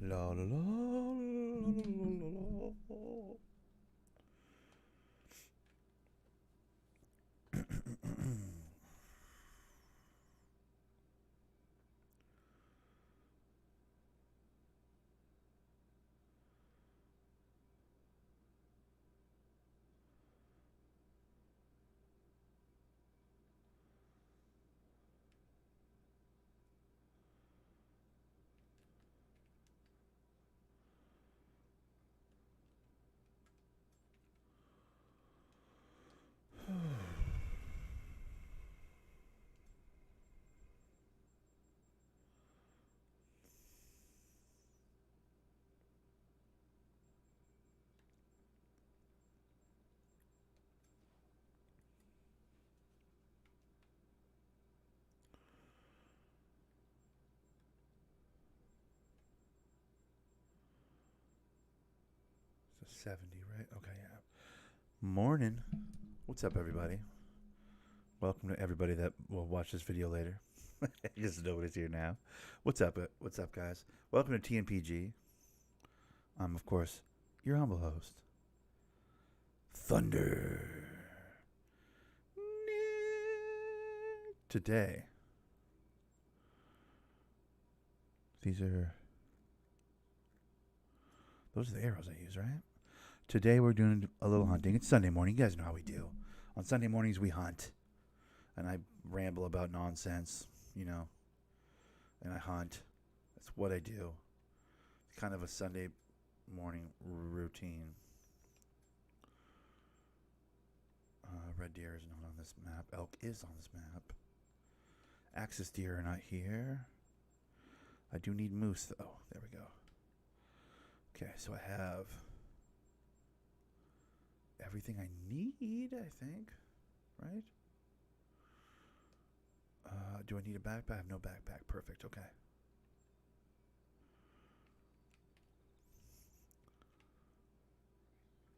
La la la la la la la. It's a 70, right? Okay, yeah. Morning. What's up, everybody? Welcome to everybody that will watch this video later. Just nobody's here now. What's up? What's up, guys? Welcome to TNPG. I'm, of course, your humble host, Thunder. Today, those are the arrows I use, right? Today we're doing a little hunting. It's Sunday morning. You guys know how we do. On Sunday mornings we hunt, and I ramble about nonsense, and I hunt. That's what I do. It's kind of a Sunday morning routine. Red deer is not on this map. Elk is on this map. Axis deer are not here. I do need moose, though. There we go. Okay, so I have everything I need, I think. Right? Do I need a backpack? I have no backpack. Perfect. Okay.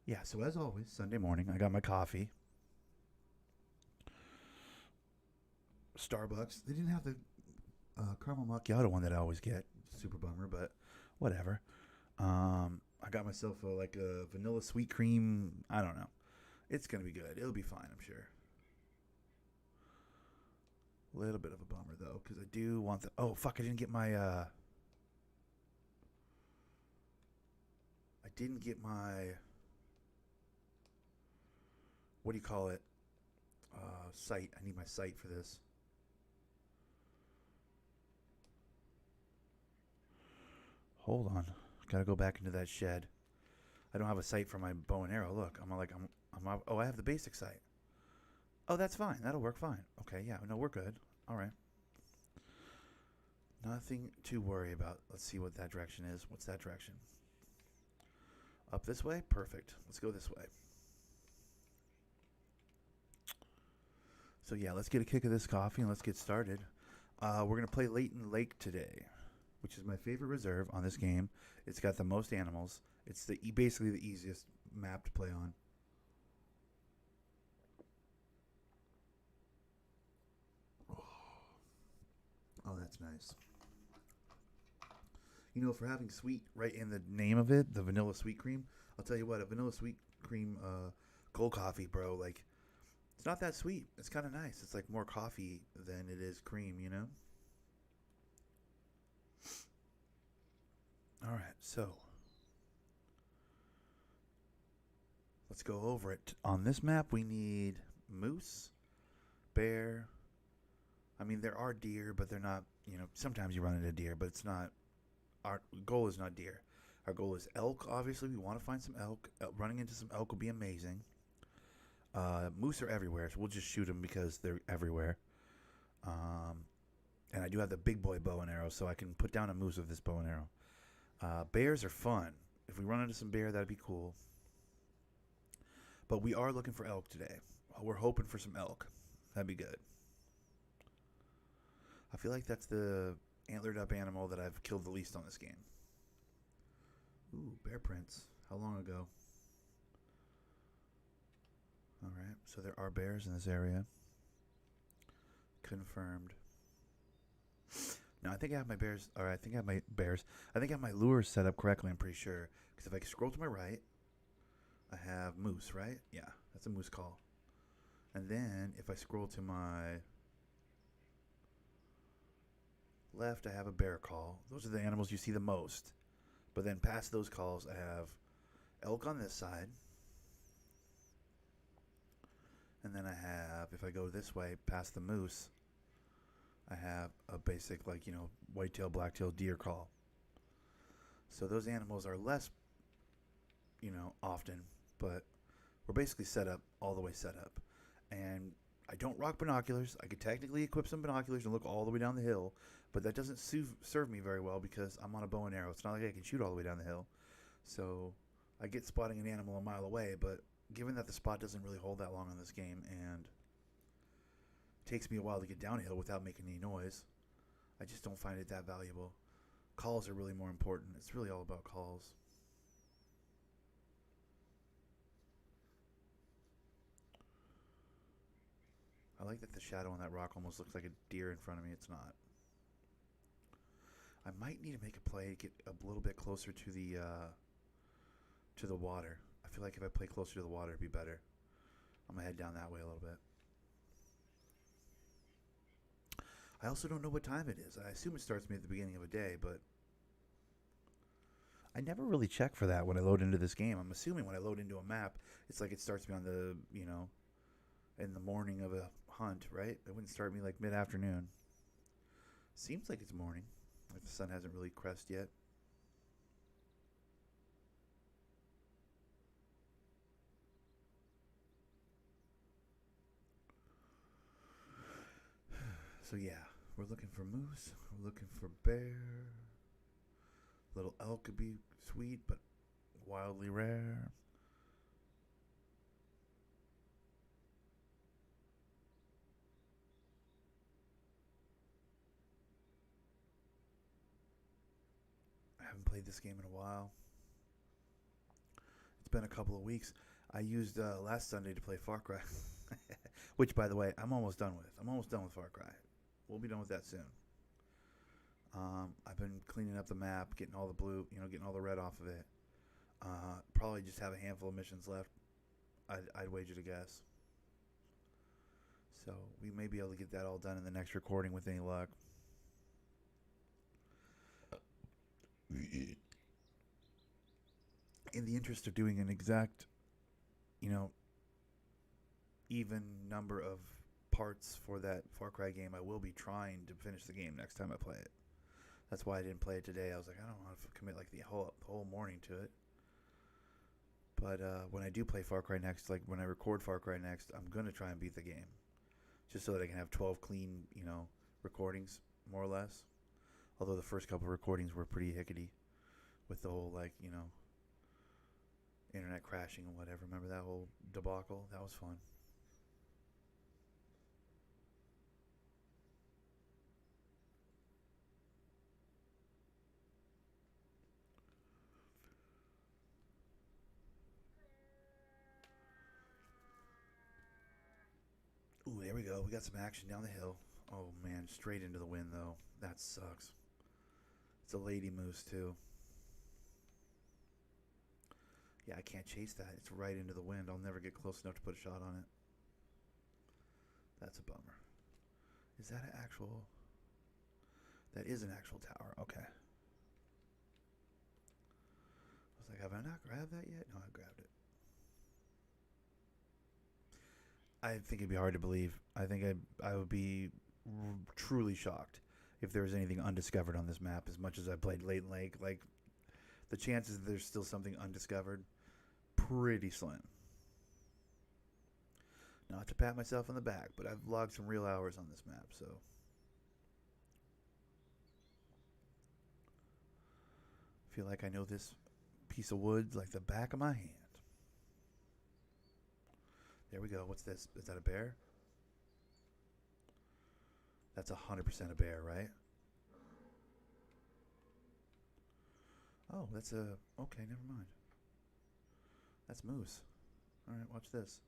Yeah, so as always, Sunday morning, I got my coffee. Starbucks. They didn't have the caramel macchiato one that I always get. Super bummer, but whatever. I got myself a vanilla sweet cream. I don't know. It's going to be good. It'll be fine, I'm sure. A little bit of a bummer, though, because I do want the... Oh, fuck, I didn't get my... I didn't get my... What do you call it? Sight. I need my sight for this. Hold on. Gotta go back into that shed. I don't have a sight for my bow and arrow. Look, oh, I have the basic sight. Oh, that's fine. That'll work fine. Okay, yeah. No, we're good. All right. Nothing to worry about. Let's see what that direction is. What's that direction? Up this way? Perfect. Let's go this way. So, yeah, let's get a kick of this coffee and let's get started. We're going to play Leighton Lake today, which is my favorite reserve on this game. It's got the most animals. It's basically the easiest map to play on. Oh, that's nice. For having sweet right in the name of it, the vanilla sweet cream, I'll tell you what, a vanilla sweet cream cold coffee, bro, it's not that sweet. It's kind of nice. It's like more coffee than it is cream, All right, so let's go over it. On this map, we need moose, bear. I mean, there are deer, but they're not, sometimes you run into deer, but it's not, our goal is not deer. Our goal is elk, obviously. We want to find some elk. Running into some elk would be amazing. Moose are everywhere, so we'll just shoot them because they're everywhere. And I do have the big boy bow and arrow, so I can put down a moose with this bow and arrow. Bears are fun. If we run into some bear, that'd be cool. But we are looking for elk today. We're hoping for some elk. That'd be good. I feel like that's the antlered up animal that I've killed the least on this game. Ooh, bear prints. How long ago? Alright, so there are bears in this area. Confirmed. Now I think I have my bears, or I think I have my bears. I think I have my lures set up correctly. I'm pretty sure because if I scroll to my right, I have moose. Right? Yeah, that's a moose call. And then if I scroll to my left, I have a bear call. Those are the animals you see the most. But then past those calls, I have elk on this side. And then I have, if I go this way, past the moose, I have a basic, like, whitetail, blacktail deer call. So those animals are less, often, but we're basically set up, all the way set up. And I don't rock binoculars. I could technically equip some binoculars and look all the way down the hill, but that doesn't serve me very well because I'm on a bow and arrow. It's not like I can shoot all the way down the hill. So I get spotting an animal a mile away, but given that the spot doesn't really hold that long on this game and it takes me a while to get downhill without making any noise, I just don't find it that valuable. Calls are really more important. It's really all about calls. I like that the shadow on that rock almost looks like a deer in front of me. It's not. I might need to make a play to get a little bit closer to the water. I feel like if I play closer to the water, it'd be better. I'm going to head down that way a little bit. I also don't know what time it is. I assume it starts me at the beginning of a day, but I never really check for that when I load into this game. I'm assuming when I load into a map, it's like it starts me on the, in the morning of a hunt, right? It wouldn't start me like mid-afternoon. Seems like it's morning, like the sun hasn't really crested yet. So yeah, we're looking for moose, we're looking for bear. Little elk could be sweet, but wildly rare. I haven't played this game in a while. It's been a couple of weeks. I used last Sunday to play Far Cry, which, by the way, I'm almost done with. I'm almost done with Far Cry. We'll be done with that soon. I've been cleaning up the map, getting all the blue, getting all the red off of it. Probably just have a handful of missions left. I'd wager to guess. So we may be able to get that all done in the next recording with any luck. In the interest of doing an exact, even number of parts for that Far Cry game, I will be trying to finish the game next time I play it. That's why I didn't play it today. I was like, I don't want to commit like the whole morning to it. But when I do play Far Cry next, like when I record Far Cry next, I'm going to try and beat the game. Just so that I can have 12 clean, recordings, more or less. Although the first couple of recordings were pretty hickety with the whole, internet crashing and whatever. Remember that whole debacle? That was fun. Ooh, there we go. We got some action down the hill. Oh, man, straight into the wind, though. That sucks. It's a lady moose, too. Yeah, I can't chase that. It's right into the wind. I'll never get close enough to put a shot on it. That's a bummer. Is that an actual... That is an actual tower. Okay. I was like, have I not grabbed that yet? No, I grabbed it. I think it'd be hard to believe. I think I would be truly shocked if there was anything undiscovered on this map. As much as I played Late Lake, like the chances that there's still something undiscovered, pretty slim. Not to pat myself on the back, but I've logged some real hours on this map, so. I feel like I know this piece of wood like the back of my hand. There we go. What's this? Is that a bear? That's 100% a bear, right? Oh, that's a... Okay, never mind. That's moose. All right, watch this.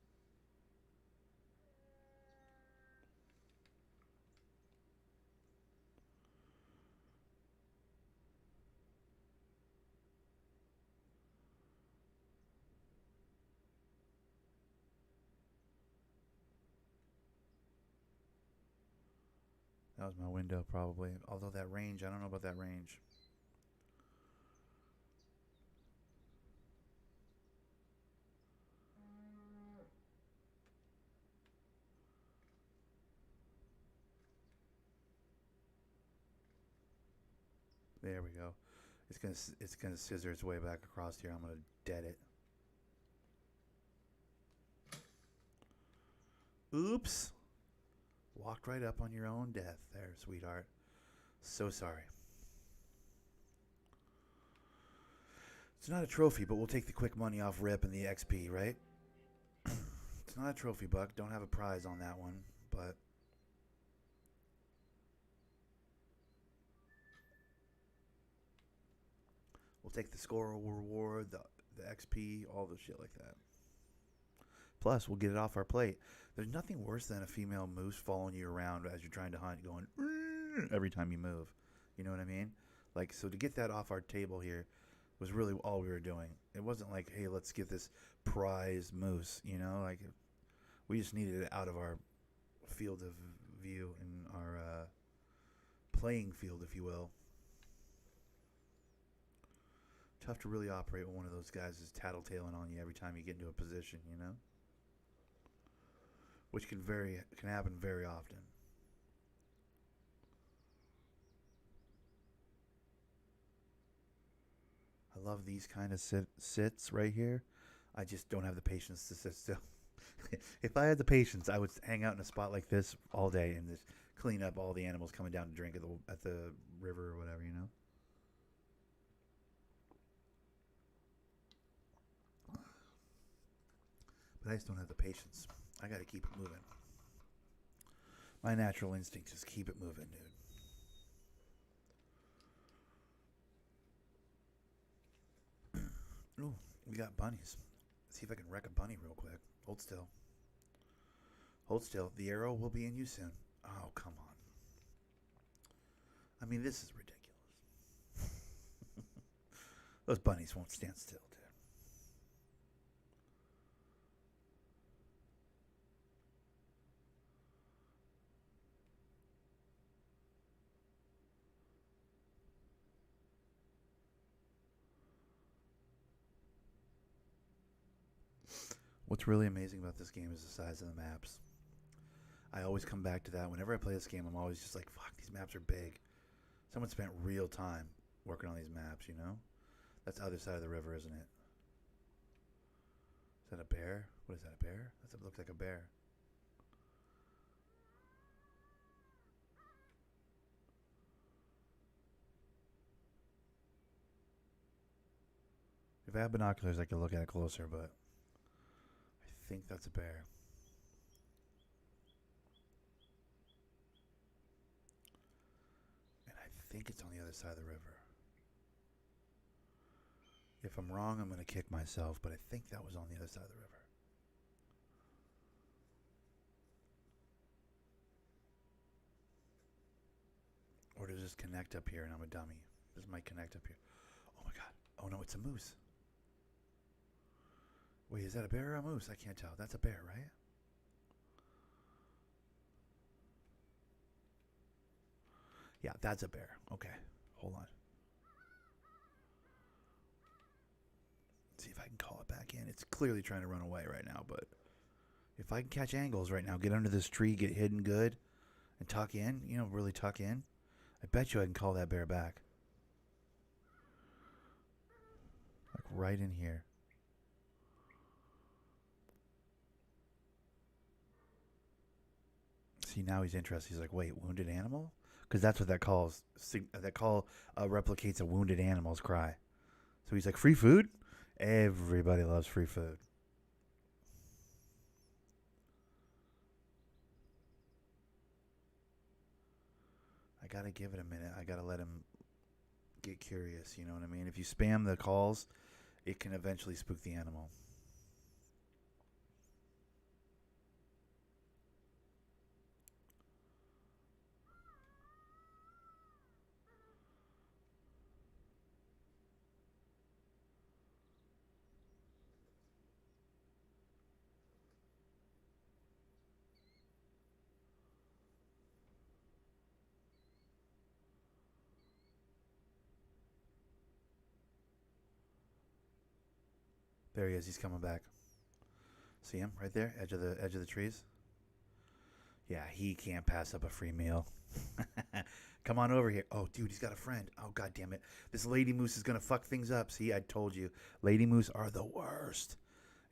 That was my window, probably. Although that range, I don't know about that range. There we go. It's gonna scissor its way back across here. I'm gonna dead it. Oops. Walked right up on your own death there, sweetheart. So sorry. It's not a trophy, but we'll take the quick money off rip and the XP, right? It's not a trophy, Buck. Don't have a prize on that one, but we'll take the score reward, the XP, all the shit like that. Plus, we'll get it off our plate. There's nothing worse than a female moose following you around as you're trying to hunt, going every time you move. You know what I mean? Like, so to get that off our table here was really all we were doing. It wasn't like, hey, let's get this prize moose. You know, like we just needed it out of our field of view and our playing field, if you will. Tough to really operate when one of those guys is tattletaling on you every time you get into a position, you know? Which can happen very often. I love these kind of sits right here. I just don't have the patience to sit still. If I had the patience, I would hang out in a spot like this all day and just clean up all the animals coming down to drink at the river or whatever, you know? But I just don't have the patience. I got to keep it moving. My natural instinct is keep it moving, dude. Ooh, we got bunnies. Let's see if I can wreck a bunny real quick. Hold still. Hold still. The arrow will be in you soon. Oh, come on. I mean, this is ridiculous. Those bunnies won't stand still, dude. What's really amazing about this game is the size of the maps. I always come back to that. Whenever I play this game, I'm always just like, fuck, these maps are big. Someone spent real time working on these maps, you know? That's the other side of the river, isn't it? Is that a bear? What is that, a bear? That looks like a bear. If I had binoculars, I could look at it closer, but I think that's a bear. And I think it's on the other side of the river. If I'm wrong, I'm going to kick myself, but I think that was on the other side of the river. Or does this connect up here and I'm a dummy? This might connect up here. Oh my god. Oh no, it's a moose. Wait, is that a bear or a moose? I can't tell. That's a bear, right? Yeah, that's a bear. Okay, hold on. Let's see if I can call it back in. It's clearly trying to run away right now, but if I can catch angles right now, get under this tree, get hidden good, and tuck in, you know, really tuck in, I bet you I can call that bear back. Like right in here. See, now he's interested. He's like, wait, wounded animal? Because that's what that calls. That call replicates a wounded animal's cry. So he's like, free food? Everybody loves free food. I got to give it a minute. I got to let him get curious. You know what I mean? If you spam the calls, it can eventually spook the animal. There he is. He's coming back. See him right there, edge of the trees. Yeah, he can't pass up a free meal. Come on over here. Oh, dude, he's got a friend. Oh, god damn it. This lady moose is going to fuck things up. See, I told you. Lady moose are the worst.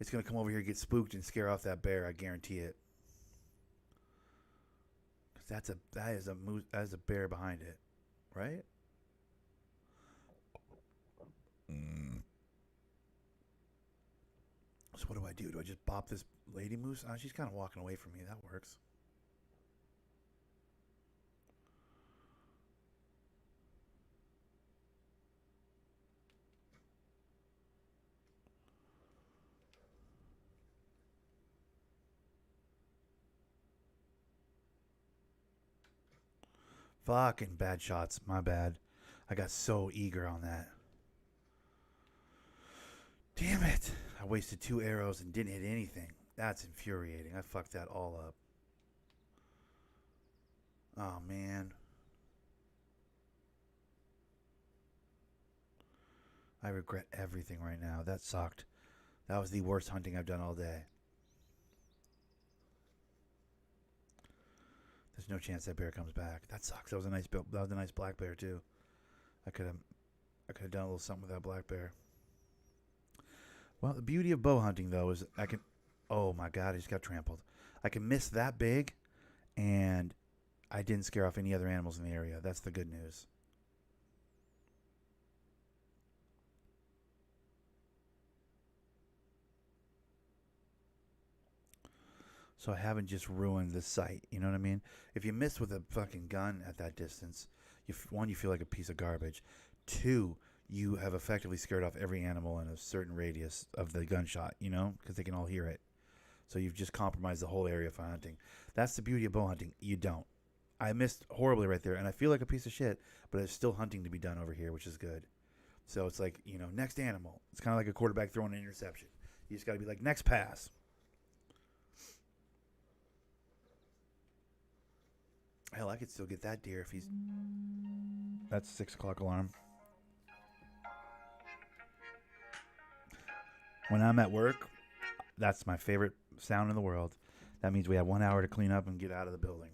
It's going to come over here, get spooked, and scare off that bear. I guarantee it. That is a moose. That is a bear behind it. Right? So what do I do? Do I just bop this lady moose? Oh, she's kind of walking away from me. That works. Fucking bad shots. My bad. I got so eager on that. Damn it. I wasted 2 arrows and didn't hit anything. That's infuriating. I fucked that all up. Oh, man. I regret everything right now. That sucked. That was the worst hunting I've done all day. There's no chance that bear comes back. That sucks. That was a nice black bear too. I could have done a little something with that black bear. Well, the beauty of bow hunting though is I can. Oh my god, I just got trampled. I can miss that big, and I didn't scare off any other animals in the area. That's the good news. So I haven't just ruined the sight. You know what I mean? If you miss with a fucking gun at that distance, one, you feel like a piece of garbage. 2, you have effectively scared off every animal in a certain radius of the gunshot, you know, because they can all hear it. So you've just compromised the whole area for hunting. That's the beauty of bow hunting. You don't. I missed horribly right there, and I feel like a piece of shit, but there's still hunting to be done over here, which is good. So it's like, you know, next animal. It's kind of like a quarterback throwing an interception. You just got to be like, next pass. Hell, I could still get that deer if he's... That's 6 o'clock alarm. When I'm at work, that's my favorite sound in the world. That means we have 1 hour to clean up and get out of the building.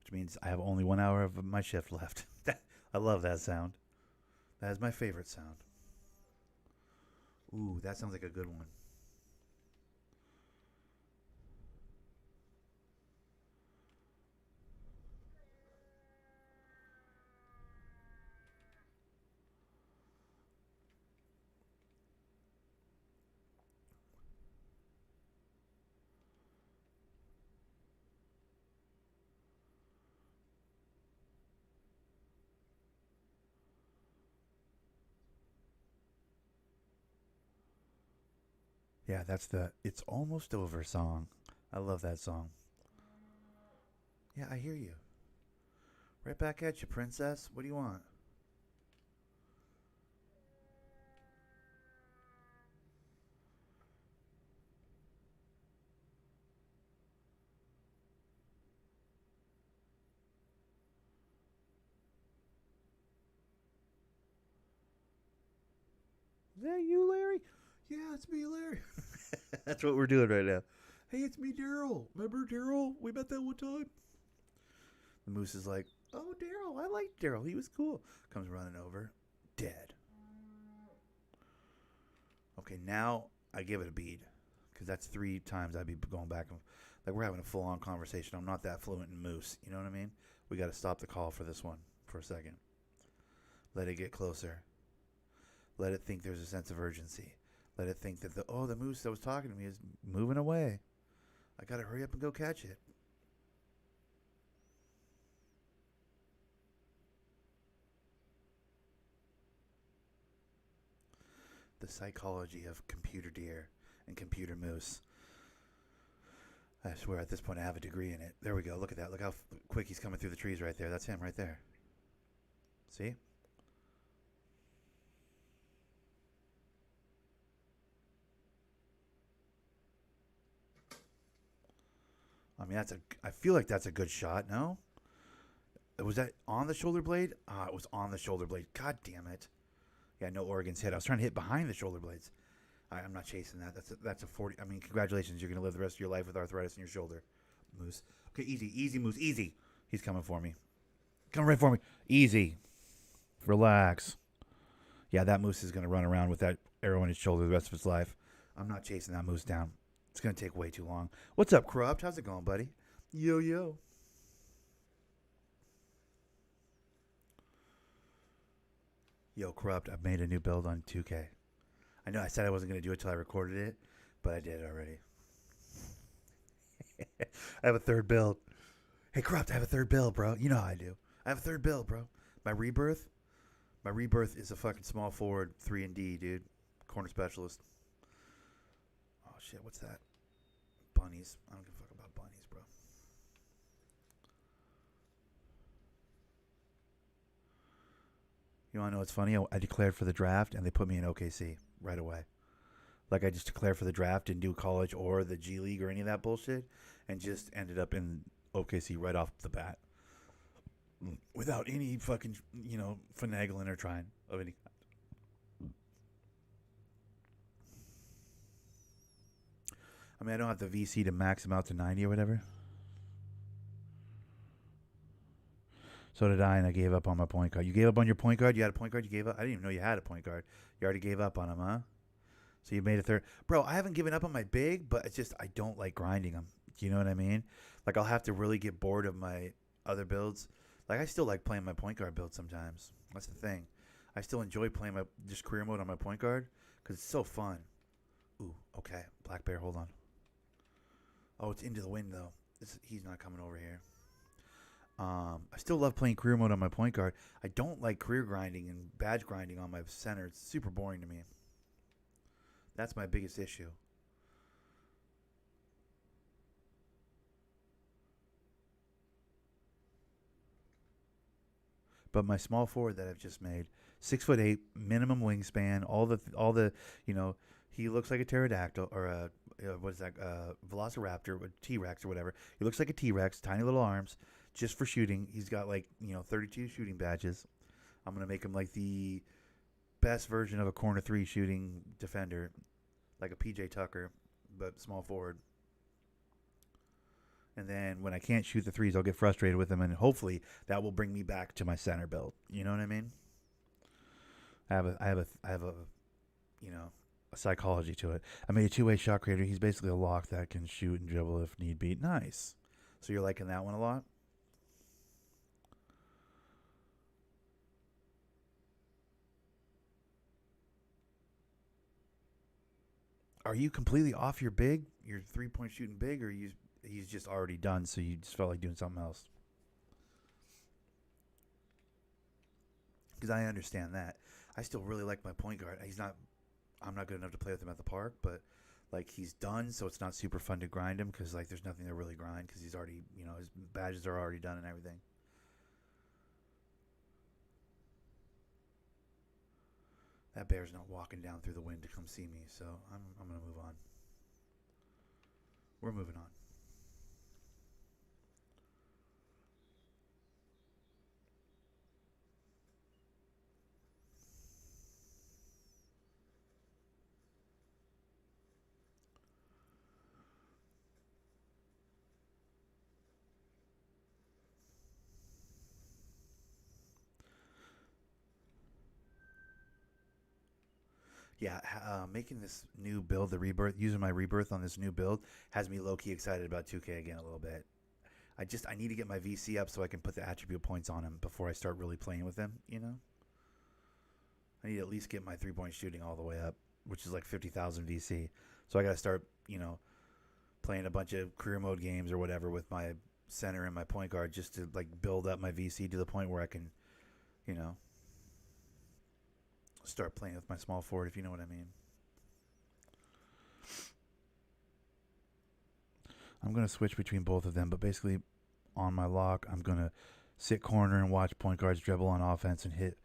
Which means I have only 1 hour of my shift left. I love that sound. That is my favorite sound. Ooh, that sounds like a good one. Yeah, that's the It's Almost Over song. I love that song. Yeah, I hear you. Right back at you, princess. What do you want? Is that you, Larry? Yeah, it's me, Larry. That's what we're doing right now. Hey, it's me, Daryl. Remember Daryl? We met that one time. The moose is like, oh, Daryl. I liked Daryl. He was cool. Comes running over. Dead. Okay, now I give it a bead. Because that's 3 times I'd be going back. Like, we're having a full-on conversation. I'm not that fluent in moose. You know what I mean? We got to stop the call for this one for a second. Let it get closer. Let it think there's a sense of urgency. Let it think that the moose that was talking to me is moving away. I got to hurry up and go catch it. The psychology of computer deer and computer moose. I swear at this point I have a degree in it. There we go. Look at that. Look how quick he's coming through the trees right there. That's him right there. See? I mean, I feel like that's a good shot, no? Was that on the shoulder blade? It was on the shoulder blade. God damn it. Yeah, no Oregon's hit. I was trying to hit behind the shoulder blades. I'm not chasing that. That's a 40. I mean, congratulations. You're going to live the rest of your life with arthritis in your shoulder. Moose. Okay, easy, Moose, easy. He's coming for me. Coming right for me. Easy. Relax. Yeah, that moose is going to run around with that arrow in his shoulder the rest of his life. I'm not chasing that moose down. It's going to take way too long. What's up, Corrupt? How's it going, buddy? Yo. Yo, Corrupt, I've made a new build on 2K. I know I said I wasn't going to do it till I recorded it, but I did it already. I have a third build. Hey, Corrupt, I have a third build, bro. You know how I do. I have a third build, bro. My rebirth is a fucking small forward 3 and D, dude. Corner specialist. Oh, shit, what's that? Bunnies. I don't give a fuck about bunnies, bro. You want to know what's funny? I declared for the draft, and they put me in OKC right away. Like, I just declared for the draft, didn't do college or the G League or any of that bullshit, and just ended up in OKC right off the bat. Without any fucking, finagling or trying of any kind. I mean, I don't have the VC to max him out to 90 or whatever. So did I, and I gave up on my point guard. You gave up on your point guard? You had a point guard? You gave up? I didn't even know you had a point guard. You already gave up on him, huh? So you made a third. Bro, I haven't given up on my big, but it's just I don't like grinding them. Do you know what I mean? Like, I'll have to really get bored of my other builds. Like, I still like playing my point guard build sometimes. That's the thing. I still enjoy playing my just career mode on my point guard because it's so fun. Ooh, okay. Black Bear, hold on. Oh, it's into the wind, though. He's not coming over here. I still love playing career mode on my point guard. I don't like career grinding and badge grinding on my center. It's super boring to me. That's my biggest issue. But my small forward that I've just made, 6'8", minimum wingspan, all the he looks like a pterodactyl or a what is that? Velociraptor, T-Rex or whatever. He looks like a T-Rex, tiny little arms, just for shooting. He's got 32 shooting badges. I'm gonna make him like the best version of a corner 3 shooting defender, like a PJ Tucker, but small forward. And then when I can't shoot the threes, I'll get frustrated with them, and hopefully that will bring me back to my center build. You know what I mean? I have a psychology to it. I made a 2-way shot creator. He's basically a lock that can shoot and dribble if need be. Nice. So you're liking that one a lot? Are you completely off your 3-point shooting big, or he's just already done, so you just felt like doing something else? Because I understand that. I still really like my point guard. I'm not good enough to play with him at the park, but like he's done, so it's not super fun to grind him because like there's nothing to really grind because he's already, his badges are already done and everything. That bear's not walking down through the wind to come see me, so I'm gonna move on. We're moving on. Yeah, making this new build, the rebirth, using my rebirth on this new build has me low key excited about 2K again a little bit. I need to get my VC up so I can put the attribute points on him before I start really playing with him. I need to at least get my 3-point shooting all the way up, which is like 50,000 VC. So I got to start, playing a bunch of career mode games or whatever with my center and my point guard just to like build up my VC to the point where I can, you know, start playing with my small forward, if you know what I mean. I'm going to switch between both of them, but basically on my lock, I'm going to sit corner and watch point guards dribble on offense and hit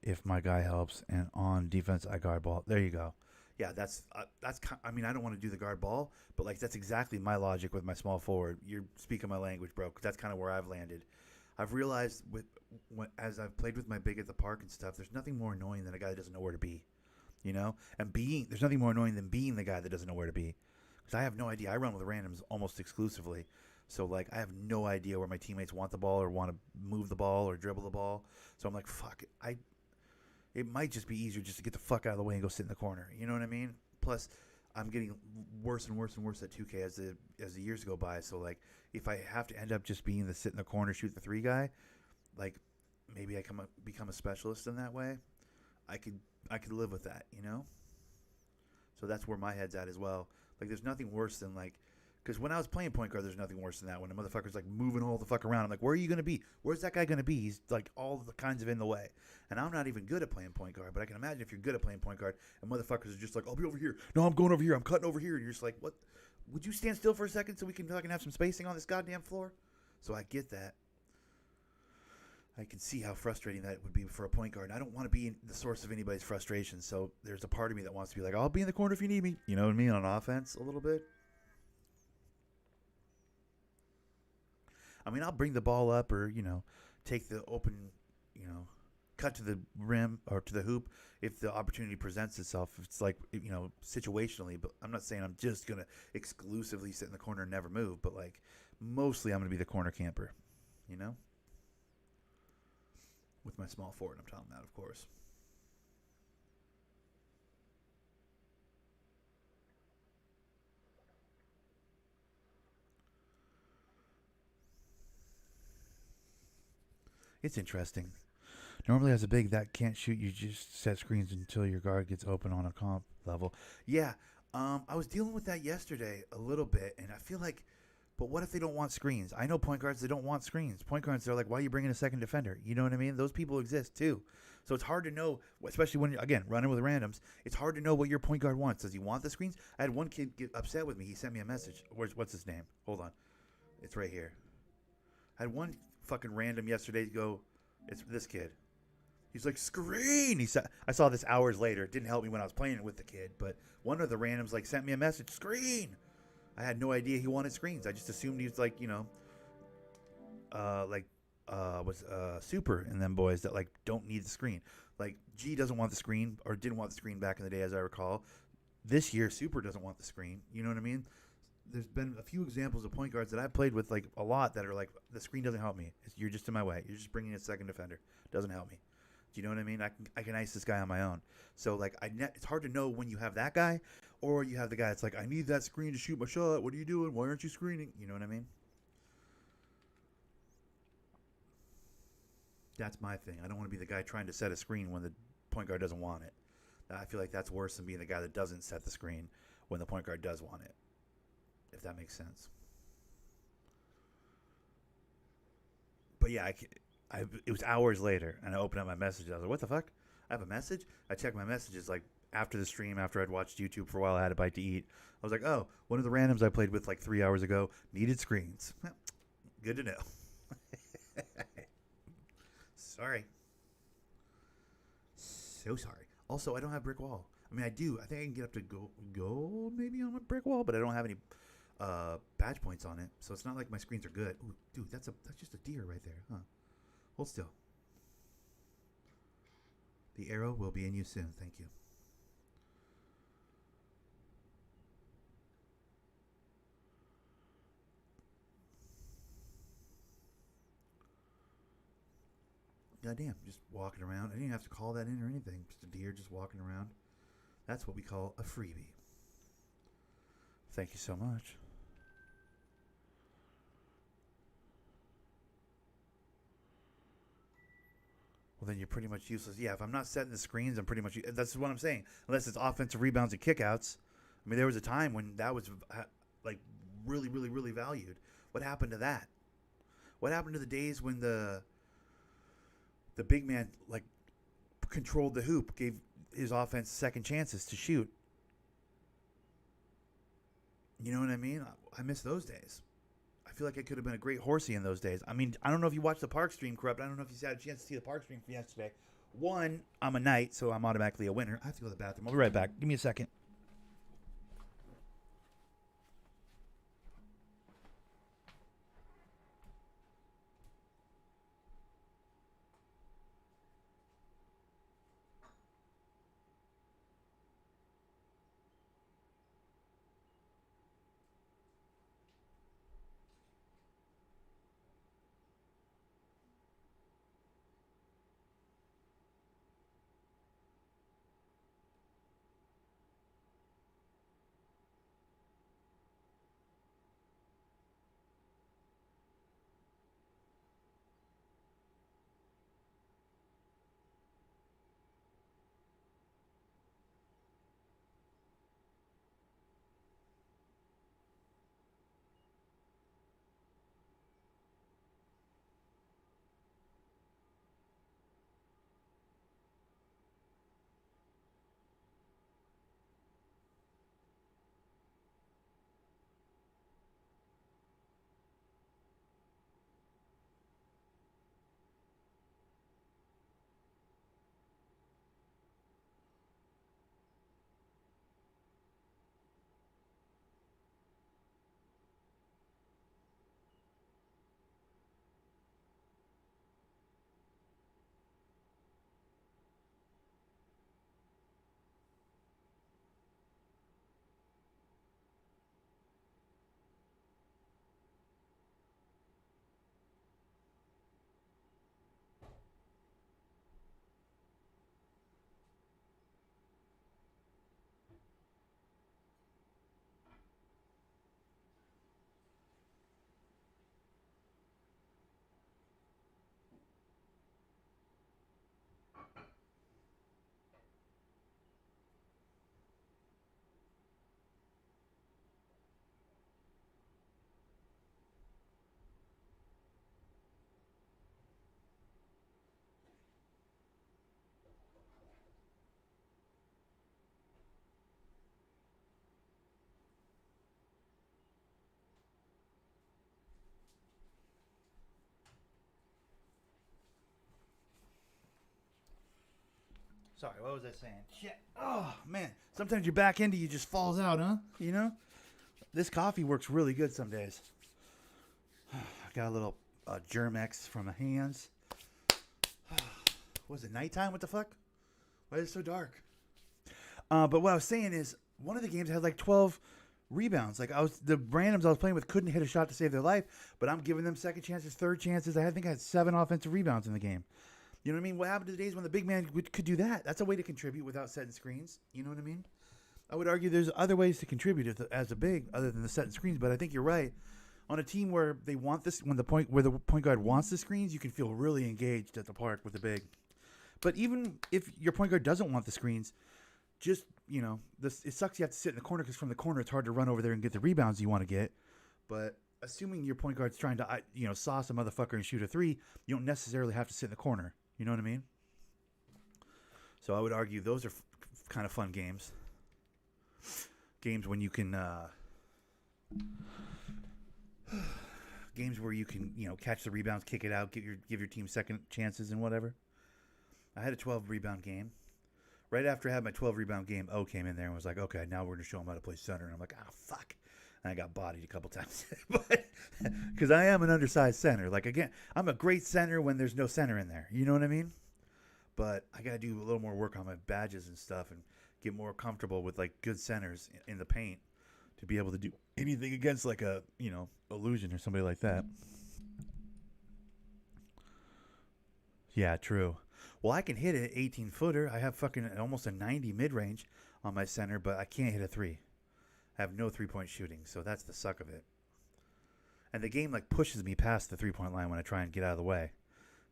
if my guy helps, and on defense, I guard ball. There you go. Yeah, that's. I mean, I don't want to do the guard ball, but like that's exactly my logic with my small forward. You're speaking my language, bro. 'Cause that's kind of where I've landed. I've realized as I've played with my big at the park and stuff, there's nothing more annoying than a guy that doesn't know where to be. you know? And there's nothing more annoying than being the guy that doesn't know where to be. Because I have no idea. I run with randoms almost exclusively. So, like, I have no idea where my teammates want the ball or want to move the ball or dribble the ball. So I'm like, fuck, it might just be easier just to get the fuck out of the way and go sit in the corner. You know what I mean? Plus, I'm getting worse and worse and worse at 2K as the years go by. So, like, if I have to end up just being the sit in the corner, shoot the three guy, like, maybe I become a specialist in that way. I could live with that, you know? So that's where my head's at as well. Like, there's nothing worse than, like, because when I was playing point guard, there's nothing worse than that. When the motherfucker's, like, moving all the fuck around. I'm like, where are you going to be? Where's that guy going to be? He's, like, all the kinds of in the way. And I'm not even good at playing point guard, but I can imagine if you're good at playing point guard and motherfuckers are just like, I'll be over here. No, I'm going over here. I'm cutting over here. And you're just like, what? Would you stand still for a second so we can fucking have some spacing on this goddamn floor? So I get that. I can see how frustrating that would be for a point guard. And I don't want to be the source of anybody's frustration. So there's a part of me that wants to be like, I'll be in the corner if you need me. You know what I mean? On offense a little bit. I mean, I'll bring the ball up or, you know, take the open, you know, cut to the rim or to the hoop if the opportunity presents itself. It's like, you know, situationally. But I'm not saying I'm just going to exclusively sit in the corner and never move. But, like, mostly I'm going to be the corner camper, you know? With my small forward, I'm talking about, of course. It's interesting. Normally, as a big that can't shoot, you just set screens until your guard gets open on a comp level. Yeah, I was dealing with that yesterday a little bit, and I feel like, but what if they don't want screens? I know point guards that don't want screens. Point guards, they're like, why are you bringing a second defender? You know what I mean? Those people exist too. So it's hard to know, especially when, again, running with randoms, it's hard to know what your point guard wants. Does he want the screens? I had one kid get upset with me. He sent me a message. What's his name? Hold on. It's right here. I had one fucking random yesterday go, it's this kid. He's like, screen. I saw this hours later. It didn't help me when I was playing it with the kid, but one of the randoms like sent me a message, screen. I had no idea he wanted screens. I just assumed he was like, you know, was Super and them boys that like don't need the screen. Like G doesn't want the screen or didn't want the screen back in the day, as I recall. This year, Super doesn't want the screen. You know what I mean? There's been a few examples of point guards that I've played with like a lot that are like, the screen doesn't help me. You're just in my way. You're just bringing in a second defender. Doesn't help me. Do you know what I mean? I can ice this guy on my own. So like it's hard to know when you have that guy or you have the guy that's like, I need that screen to shoot my shot. What are you doing? Why aren't you screening? You know what I mean? That's my thing. I don't want to be the guy trying to set a screen when the point guard doesn't want it. I feel like that's worse than being the guy that doesn't set the screen when the point guard does want it. If that makes sense. But yeah, it was hours later, and I opened up my messages. I was like, what the fuck? I have a message? I checked my messages like after the stream, after I'd watched YouTube for a while, I had a bite to eat. I was like, oh, one of the randoms I played with like 3 hours ago needed screens. Good to know. Sorry. So sorry. Also, I don't have brick wall. I mean, I do. I think I can get up to gold maybe on a brick wall, but I don't have any badge points on it. So it's not like my screens are good. Ooh, dude, that's just a deer right there, huh? Hold still. The arrow will be in you soon. Thank you. Goddamn, just walking around. I didn't have to call that in or anything. Just a deer just walking around. That's what we call a freebie. Thank you so much. Well, then you're pretty much useless. Yeah, if I'm not setting the screens, I'm pretty much... That's what I'm saying. Unless it's offensive rebounds and kickouts. I mean, there was a time when that was, like, really, really, really valued. What happened to that? What happened to the days when the big man, like, controlled the hoop, gave his offense second chances to shoot? You know what I mean? I miss those days. I feel like I could have been a great horsey in those days. I mean, I don't know if you watched the Park stream, Corrupt. I don't know if you had a chance to see the Park stream from yesterday. One, I'm a knight, so I'm automatically a winner. I have to go to the bathroom. I'll be right back. Give me a second. Sorry, what was I saying? Shit. Oh, man. Sometimes your back end of you just falls out, huh? You know? This coffee works really good some days. I got a little Germ-X from my hands. Was it nighttime? What the fuck? Why is it so dark? But what I was saying is, one of the games had like 12 rebounds. Like the randoms I was playing with couldn't hit a shot to save their life, but I'm giving them second chances, third chances. I think I had 7 offensive rebounds in the game. You know what I mean? What happened to the days when the big man could do that? That's a way to contribute without setting screens. You know what I mean? I would argue there's other ways to contribute as a big other than the setting screens, but I think you're right. On a team where they want this, when the point guard wants the screens, you can feel really engaged at the park with the big. But even if your point guard doesn't want the screens, just, you know, it sucks you have to sit in the corner because from the corner it's hard to run over there and get the rebounds you want to get. But assuming your point guard's trying to, sauce a motherfucker and shoot a 3, you don't necessarily have to sit in the corner. You know what I mean? So I would argue those are kind of fun games. Games when you can, games where you can, catch the rebounds, kick it out, give your team second chances and whatever. I had a 12 rebound game. Right after I had my 12 rebound game, O came in there and was like, okay, now we're going to show him how to play center. And I'm like, oh, fuck. And I got bodied a couple times. Because I am an undersized center. Like, again, I'm a great center when there's no center in there. You know what I mean? But I got to do a little more work on my badges and stuff and get more comfortable with, like, good centers in the paint to be able to do anything against, like, a, Illusion or somebody like that. Yeah, true. Well, I can hit an 18-footer. I have fucking almost a 90 mid-range on my center, but I can't hit a 3. I have no three-point shooting, so that's the suck of it. And the game, like, pushes me past the three-point line when I try and get out of the way.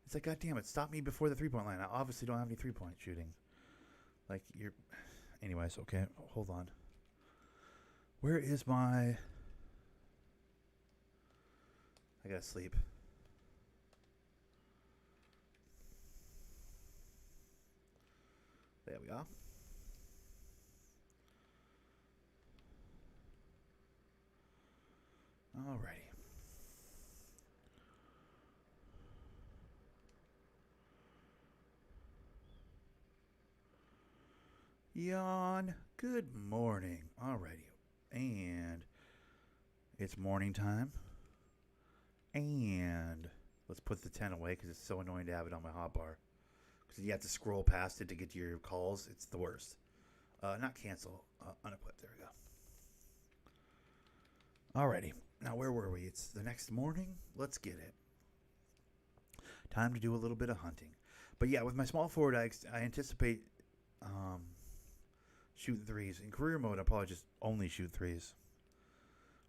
It's like, God damn it, stop me before the three-point line. I obviously don't have any three-point shooting. Like, Anyways, okay, hold on. Where is my... I gotta sleep. There we are. Alrighty. Yawn. Good morning. Alrighty. And it's morning time. And let's put the 10 away because it's so annoying to have it on my hotbar. Because you have to scroll past it to get to your calls. It's the worst. Not cancel. Unequip. There we go. Alrighty. Now, where were we? It's the next morning. Let's get it. Time to do a little bit of hunting. But yeah, with my small forward, I anticipate shooting threes. In career mode, I'll probably just only shoot threes.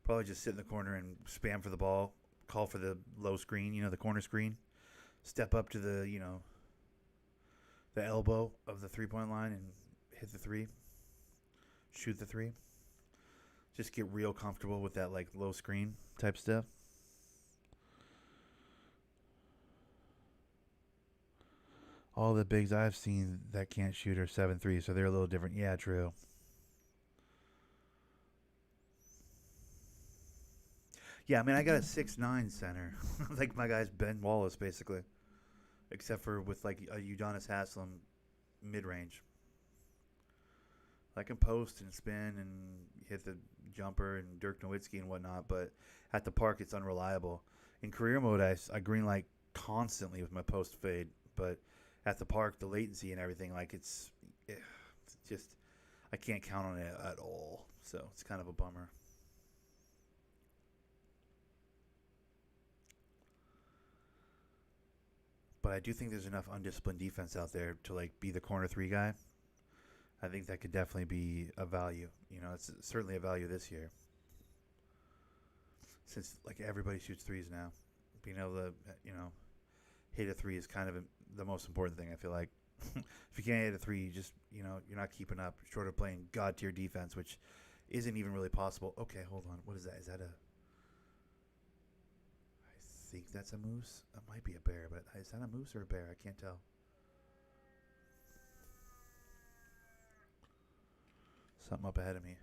Probably just sit in the corner and spam for the ball. Call for the low screen, the corner screen. Step up to the, the elbow of the three-point line and hit the 3. Shoot the 3. Just get real comfortable with that, like, low screen type stuff. All the bigs I've seen that can't shoot are 7'3", so they're a little different. Yeah, true. Yeah, I mean, I got a 6'9" center. Like my guy's Ben Wallace, basically. Except for with, like, a Udonis Haslem mid-range. I can post and spin and hit the jumper and Dirk Nowitzki and whatnot, but at the park it's unreliable. In career mode, I green light constantly with my post fade, but at the park, the latency and everything, like, it's just, I can't count on it at all. So it's kind of a bummer. But I do think there's enough undisciplined defense out there to, like, be the corner 3 guy. I think that could definitely be a value. It's certainly a value this year. Since, like, everybody shoots threes now. Being able to, hit a 3 is kind of the most important thing, I feel like. If you can't hit a 3, you just, you're not keeping up. Short of playing god-tier defense, which isn't even really possible. Okay, hold on. What is that? Is that I think that's a moose. That might be a bear, but is that a moose or a bear? I can't tell. Something up ahead of me.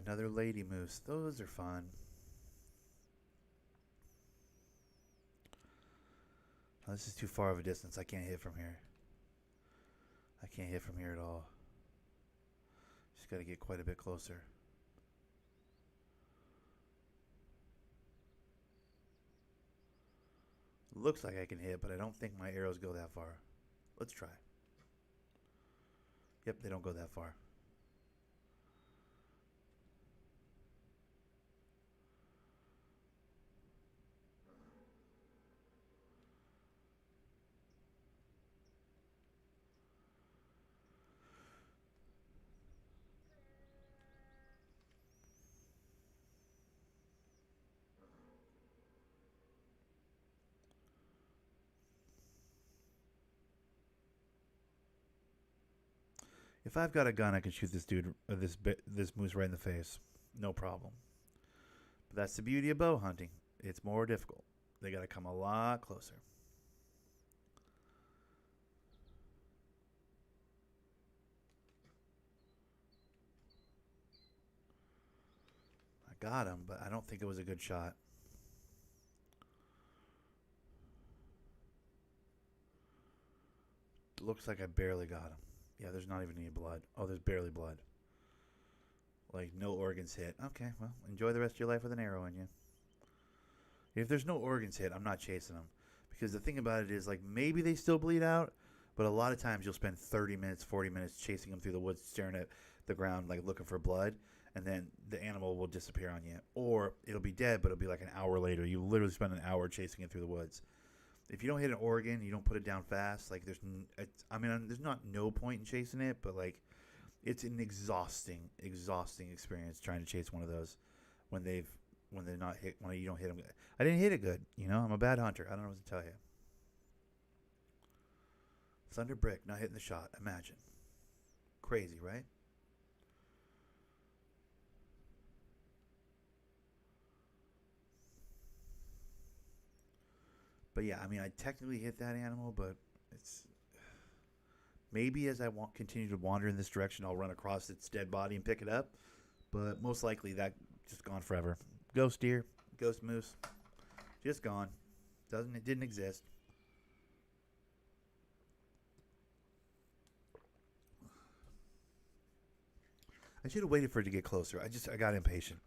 Another lady moose. Those are fun. Oh, this is too far of a distance. I can't hit from here. I can't hit from here at all. Just got to get quite a bit closer. Looks like I can hit, but I don't think my arrows go that far. Let's try. Yep, they don't go that far. If I've got a gun, I can shoot this dude, this moose right in the face, no problem. But that's the beauty of bow hunting. It's more difficult. They got to come a lot closer. I got him, but I don't think it was a good shot. Looks like I barely got him. Yeah, there's not even any blood. Oh, there's barely blood. Like, no organs hit. Okay, well, enjoy the rest of your life with an arrow in you. If there's no organs hit, I'm not chasing them. Because the thing about it is, like, maybe they still bleed out, but a lot of times you'll spend 30 minutes, 40 minutes chasing them through the woods, staring at the ground, like, looking for blood, and then the animal will disappear on you. Or it'll be dead, but it'll be like an hour later. You literally spend an hour chasing it through the woods. If you don't hit an organ, you don't put it down fast, like, there's not no point in chasing it, but, like, it's an exhausting experience trying to chase one of those when they're not hit, when you don't hit them. I didn't hit it good, you know. I'm a bad hunter. I don't know what to tell you. Thunder brick, not hitting the shot. Imagine, crazy, right? But yeah, I mean, I technically hit that animal, but it's maybe as I continue to wander in this direction, I'll run across its dead body and pick it up. But most likely that just gone forever. Ghost deer, ghost moose, just gone. It didn't exist. I should have waited for it to get closer. I got impatient.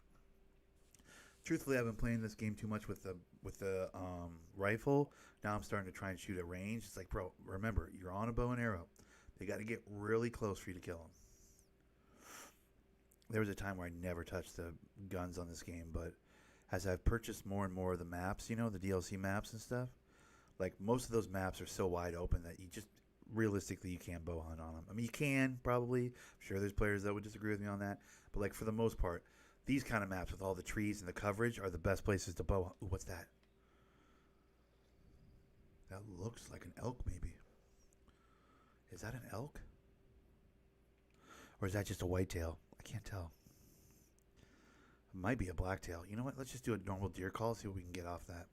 Truthfully, I've been playing this game too much with the rifle. Now I'm starting to try and shoot at range. It's like, bro, remember, you're on a bow and arrow. They got to get really close for you to kill them. There was a time where I never touched the guns on this game, but as I've purchased more and more of the maps, you know, the DLC maps and stuff, like most of those maps are so wide open that you just realistically you can't bow hunt on them. I mean, you can probably. I'm sure there's players that would disagree with me on that, but like for the most part, these kind of maps with all the trees and the coverage are the best places to bow. Ooh, what's that? That looks like an elk, maybe. Is that an elk? Or is that just a whitetail? I can't tell. It might be a blacktail. You know what? Let's just do a normal deer call, see what we can get off that.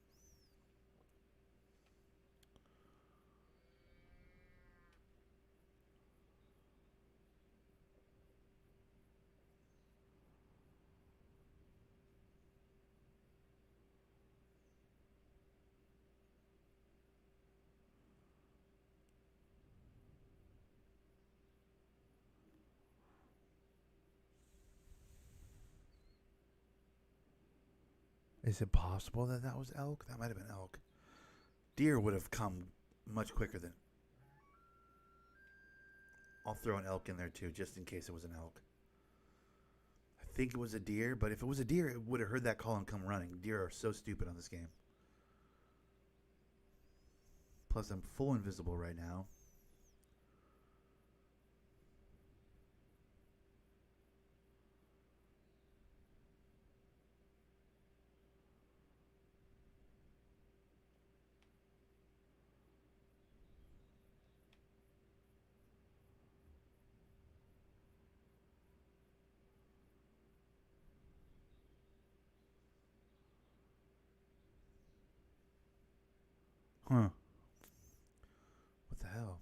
Is it possible that that was elk? That might have been elk. Deer would have come much quicker than. I'll throw an elk in there too, just in case it was an elk. I think it was a deer, but if it was a deer, it would have heard that call and come running. Deer are so stupid on this game. Plus, I'm full invisible right now. Huh. What the hell?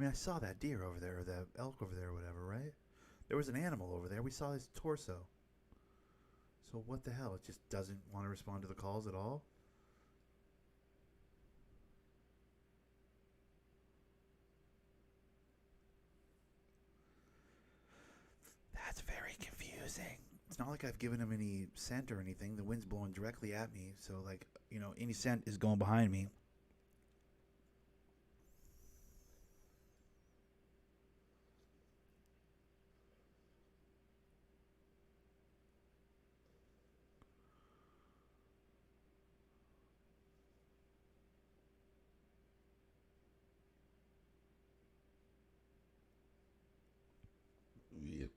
mean, I saw that deer over there, or that elk over there, or whatever, right? There was an animal over there. We saw his torso. So what the hell? It just doesn't want to respond to the calls at all? That's very confusing. It's not like I've given him any scent or anything. The wind's blowing directly at me. So, like, you know, any scent is going behind me.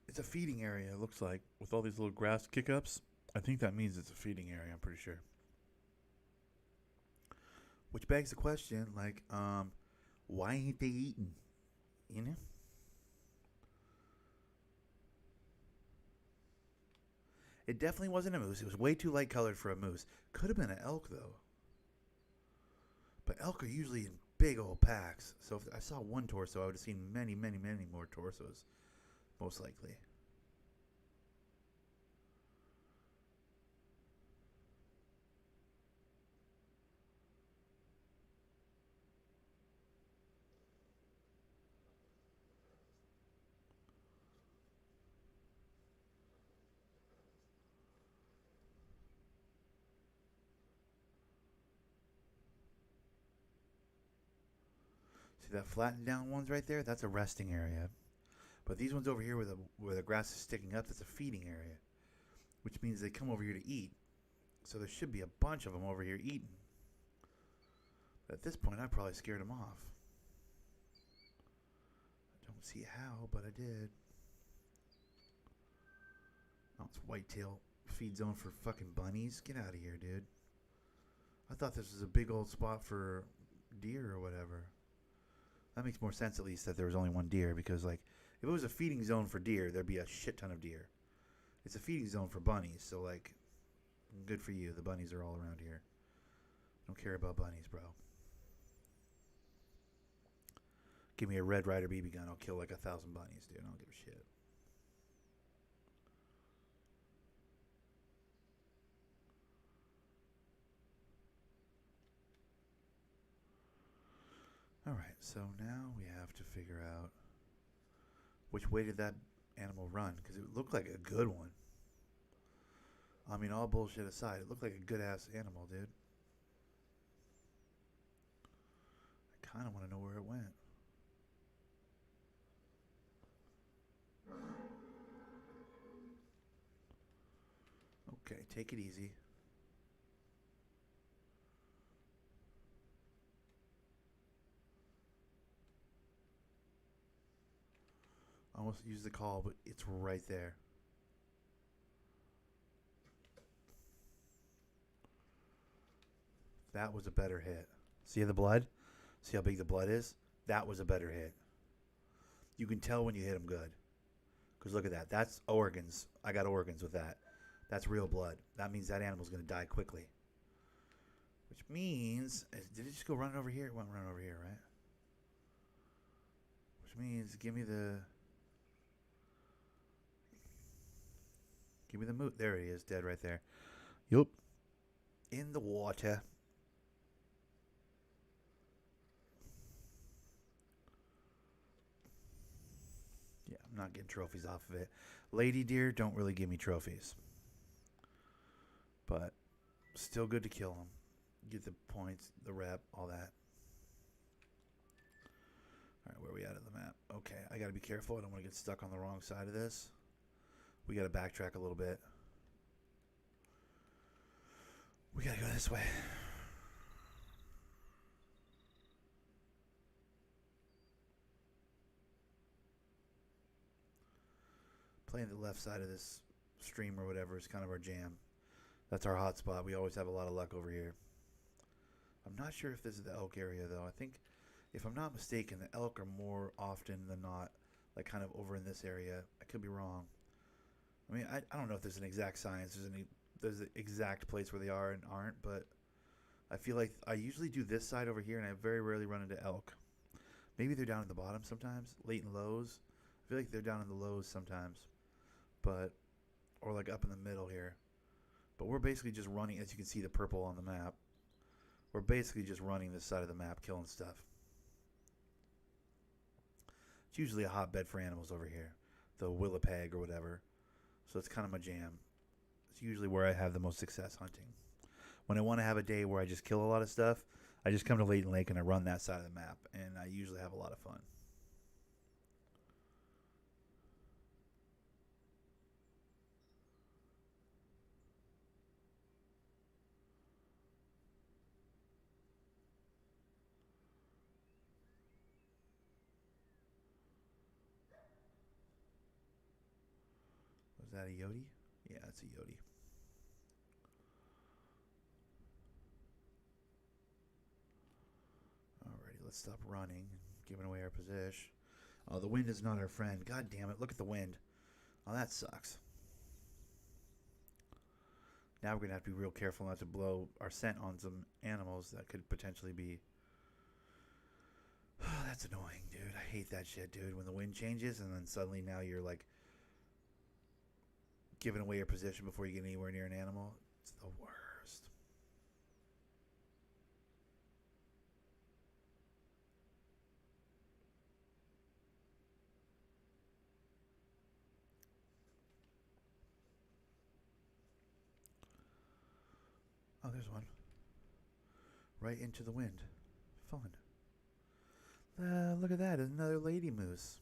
It's a feeding area, it looks like, with all these little grass kick-ups. I think that means it's a feeding area, I'm pretty sure. Which begs the question, like, why ain't they eating? You know? It definitely wasn't a moose. It was way too light colored for a moose. Could have been an elk, though. But elk are usually in big old packs. So if I saw one torso, I would have seen many, many, many more torsos. Most likely. See that flattened down ones right there? That's a resting area. But these ones over here where the grass is sticking up, that's a feeding area. Which means they come over here to eat. So there should be a bunch of them over here eating. But at this point, I probably scared them off. I don't see how, but I did. Oh, it's whitetail feed zone for fucking bunnies. Get out of here, dude. I thought this was a big old spot for deer or whatever. That makes more sense, at least, that there was only one deer. Because, like, if it was a feeding zone for deer, there'd be a shit ton of deer. It's a feeding zone for bunnies, so, like, good for you. The bunnies are all around here. Don't care about bunnies, bro. Give me a Red Ryder BB gun, I'll kill like 1,000 bunnies, dude. I don't give a shit. Alright, so now we have to figure out which way did that animal run, because it looked like a good one. I mean, all bullshit aside, it looked like a good-ass animal, dude. I kind of want to know where it went. Okay, take it easy. I almost used the call, but it's right there. That was a better hit. See the blood? See how big the blood is? That was a better hit. You can tell when you hit them good. Because look at that. That's organs. I got organs with that. That's real blood. That means that animal's going to die quickly. Which means... Did it just go running over here? It went running over here, right? Which means give me the... Give me the moot. There he is, dead right there. Yup. In the water. Yeah, I'm not getting trophies off of it. Lady deer don't really give me trophies. But still good to kill them. Get the points, the rep, all that. Alright, where are we at the map? Okay, I gotta be careful. I don't want to get stuck on the wrong side of this. We gotta backtrack a little bit. We gotta go this way. Playing the left side of this stream or whatever is kind of our jam. That's our hot spot. We always have a lot of luck over here. I'm not sure if this is the elk area, though. I think, if I'm not mistaken, the elk are more often than not, like, kind of over in this area. I could be wrong. I mean, I don't know if there's an exact science. There's an exact place where they are and aren't, but I feel like I usually do this side over here, and I very rarely run into elk. Maybe they're down at the bottom sometimes, late in lows. I feel like they're down in the lows sometimes, but or like up in the middle here. But we're basically just running, as you can see, the purple on the map. We're basically just running this side of the map, killing stuff. It's usually a hotbed for animals over here, the Willipeg or whatever. So it's kind of my jam. It's usually where I have the most success hunting. When I want to have a day where I just kill a lot of stuff, I just come to Leighton Lake and I run that side of the map, and I usually have a lot of fun. Was that a Yodi? Yeah, it's a Yodi. Alrighty, let's stop running, giving away our position. Oh, the wind is not our friend. God damn it, look at the wind. Oh, that sucks. Now we're going to have to be real careful not to blow our scent on some animals that could potentially be... Oh, that's annoying, dude. I hate that shit, dude. When the wind changes and then suddenly now you're like giving away your position before you get anywhere near an animal. It's the worst. Oh, there's one. Right into the wind. Fun. Look at that. Another lady moose.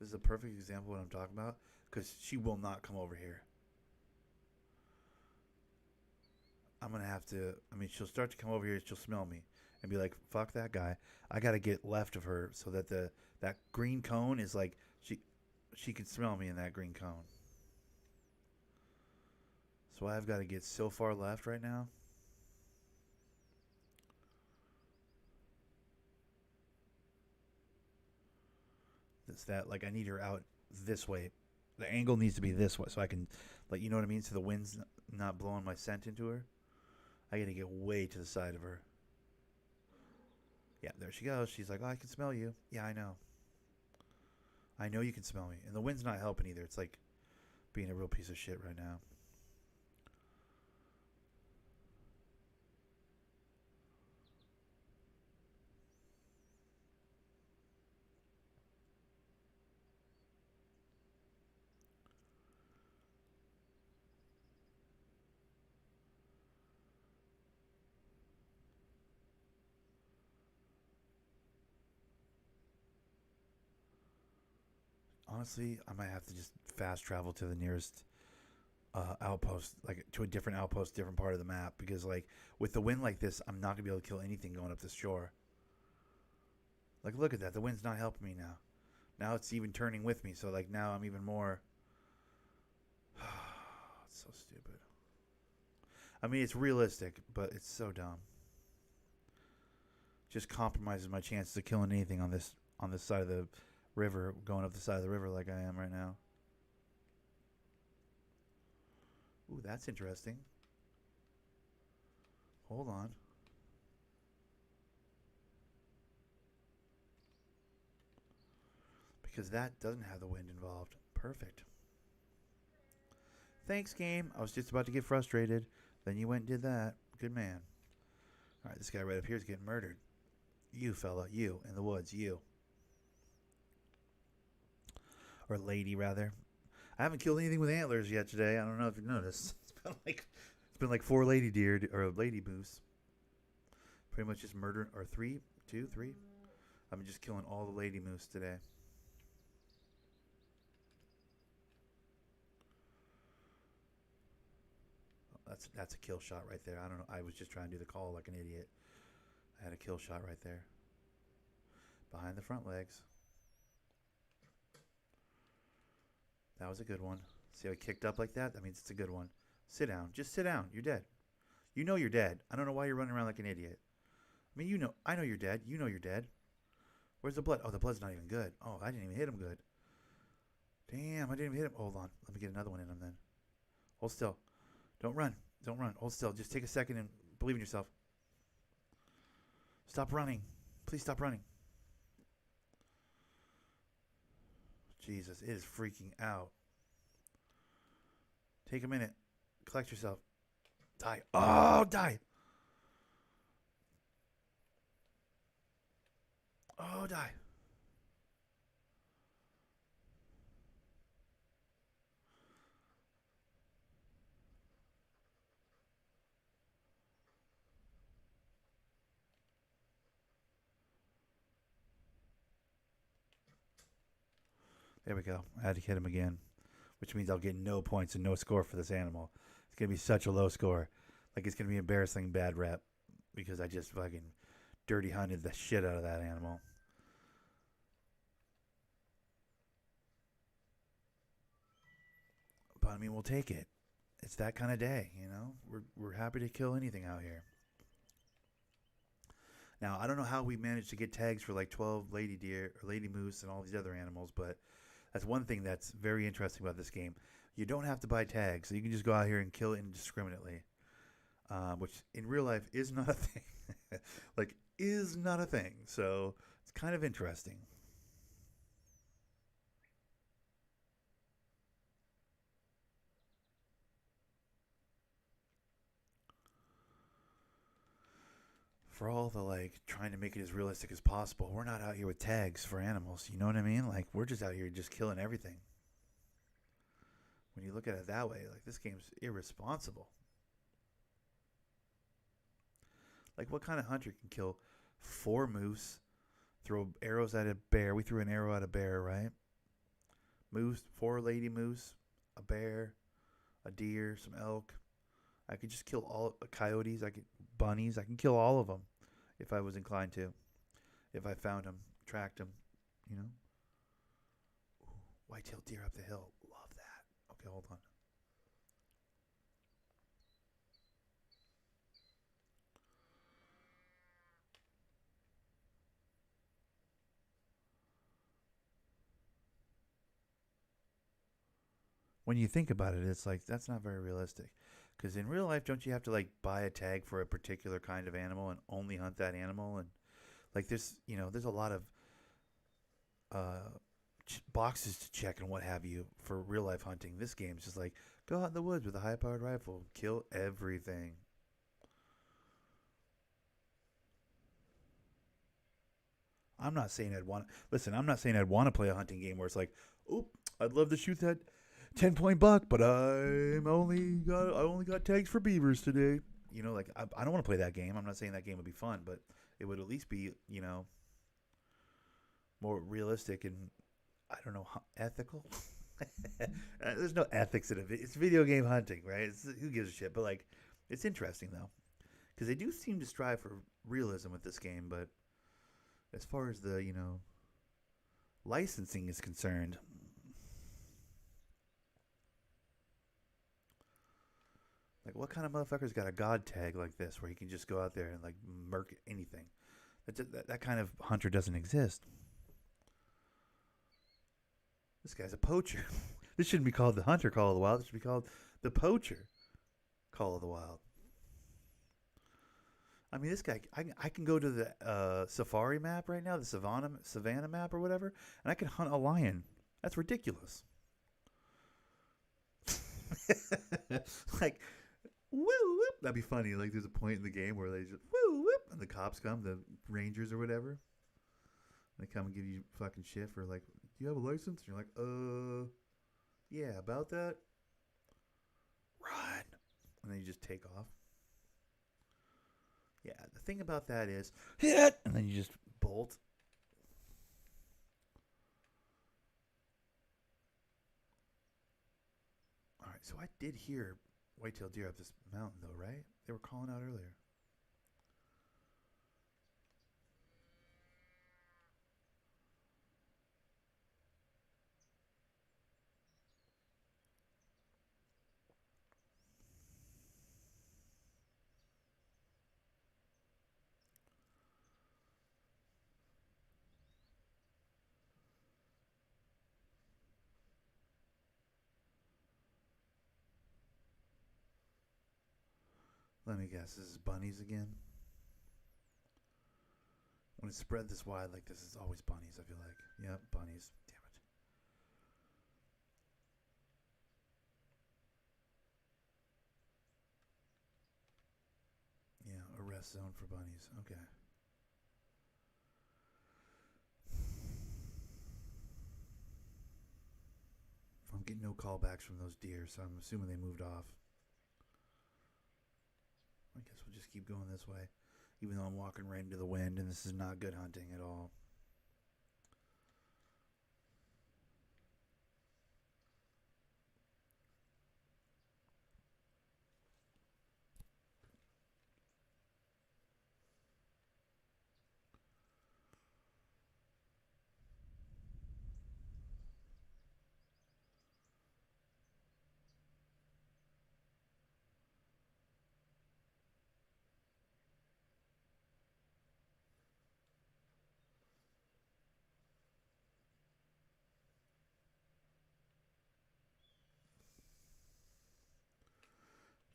This is a perfect example of what I'm talking about, because she will not come over here. I'm going to have to... I mean, she'll start to come over here. She'll smell me and be like, fuck that guy. I got to get left of her so that that green cone is like... She can smell me in that green cone. So I've got to get so far left right now. It's that, like, I need her out this way. The angle needs to be this way so I can, like, you know what I mean? So the wind's not blowing my scent into her. I got to get way to the side of her. Yeah, there she goes. She's like, oh, I can smell you. Yeah, I know. I know you can smell me. And the wind's not helping either. It's like being a real piece of shit right now. Honestly, I might have to just fast travel to the nearest outpost, like to a different outpost, different part of the map, because like with the wind like this, I'm not gonna be able to kill anything going up this shore. Like, look at that. The wind's not helping me now. Now it's even turning with me, so like now I'm even more... It's so stupid. I mean, it's realistic, but it's so dumb. Just compromises my chances of killing anything on this side of the river, going up the side of the river like I am right now. Ooh, that's interesting. Hold on. Because that doesn't have the wind involved. Perfect. Thanks, game. I was just about to get frustrated. Then you went and did that. Good man. Alright, this guy right up here is getting murdered. You, fella. You. In the woods. You. Or lady, rather. I haven't killed anything with antlers yet today. I don't know if you've noticed. It's been like 4 lady deer or lady moose. Pretty much just murder, or 3, 2, 3. I've been just killing all the lady moose today. That's a kill shot right there. I don't know. I was just trying to do the call like an idiot. I had a kill shot right there. Behind the front legs. That was a good one. See how he kicked up like that? That means it's a good one. Sit down. Just sit down. You're dead. You know you're dead. I don't know why you're running around like an idiot. I mean, you know. I know you're dead. You know you're dead. Where's the blood? Oh, the blood's not even good. Oh, I didn't even hit him good. Damn, I didn't even hit him. Hold on. Let me get another one in him then. Hold still. Don't run. Don't run. Hold still. Just take a second and Believe in yourself. Stop running. Please stop running. Jesus, it is freaking out. Take a minute. Collect yourself. Die. Oh, die. Oh, die. There we go. I had to hit him again, which means I'll get no points and no score for this animal. It's going to be such a low score. Like, it's going to be embarrassing bad rep because I just fucking dirty hunted the shit out of that animal. But, I mean, we'll take it. It's that kind of day, you know? We're happy to kill anything out here. Now, I don't know how we managed to get tags for like 12 lady deer or lady moose and all these other animals, but that's one thing that's very interesting about this game. You don't have to buy tags, so you can just go out here and kill indiscriminately, which in real life is not a thing. Like, is not a thing. So it's kind of interesting. For all the like trying to make it as realistic as possible, we're not out here with tags for animals. You know what I mean? Like, we're just out here just killing everything. When you look at it that way, like, this game's irresponsible. Like, what kind of hunter can kill 4 moose, throw arrows at a bear? We threw an arrow at a bear, right? Moose, 4 lady moose, a bear, a deer, some elk. I could just kill all coyotes. I could bunnies. I can kill all of them if I was inclined to. If I found them, tracked them, you know. Ooh, white-tailed deer up the hill. Love that. Okay, hold on. When you think about it, it's like that's not very realistic. Because in real life, don't you have to like buy a tag for a particular kind of animal and only hunt that animal? And like there's a lot of boxes to check and what have you for real life hunting. This game's just like go out in the woods with a high powered rifle, kill everything. I'm not saying I'd want. Listen, I'm not saying I'd want to play a hunting game where it's like, oh, I'd love to shoot that 10-point buck, but I only got tags for beavers today. You know, like I don't want to play that game. I'm not saying that game would be fun, but it would at least be more realistic and I don't know ethical. There's no ethics in it. It's video game hunting, right? Who gives a shit? But like, it's interesting though, because they do seem to strive for realism with this game. But as far as the licensing is concerned, like, what kind of motherfucker's got a god tag like this where he can just go out there and like murk anything? That kind of hunter doesn't exist. This guy's a poacher. This shouldn't be called the Hunter Call of the Wild. This should be called the Poacher Call of the Wild. I mean, this guy, I can go to the safari map right now, the savannah map or whatever, and I can hunt a lion. That's ridiculous. Like, woo whoop. That'd be funny. Like, there's a point in the game where they just woo whoop, and the cops come, the rangers or whatever. They come and give you fucking shit for like, do you have a license? And you're like, yeah, about that. Run, and then you just take off. Yeah, the thing about that is hit, and then you just bolt. All right, so I did hear white-tailed deer up this mountain, though, right? They were calling out earlier. Let me guess. This is bunnies again? When it's spread this wide like this, it's always bunnies, I feel like. Yep, bunnies. Damn it. Yeah, arrest zone for bunnies. Okay. I'm getting no callbacks from those deer, so I'm assuming they moved off. I guess we'll just keep going this way, even though I'm walking right into the wind, and this is not good hunting at all.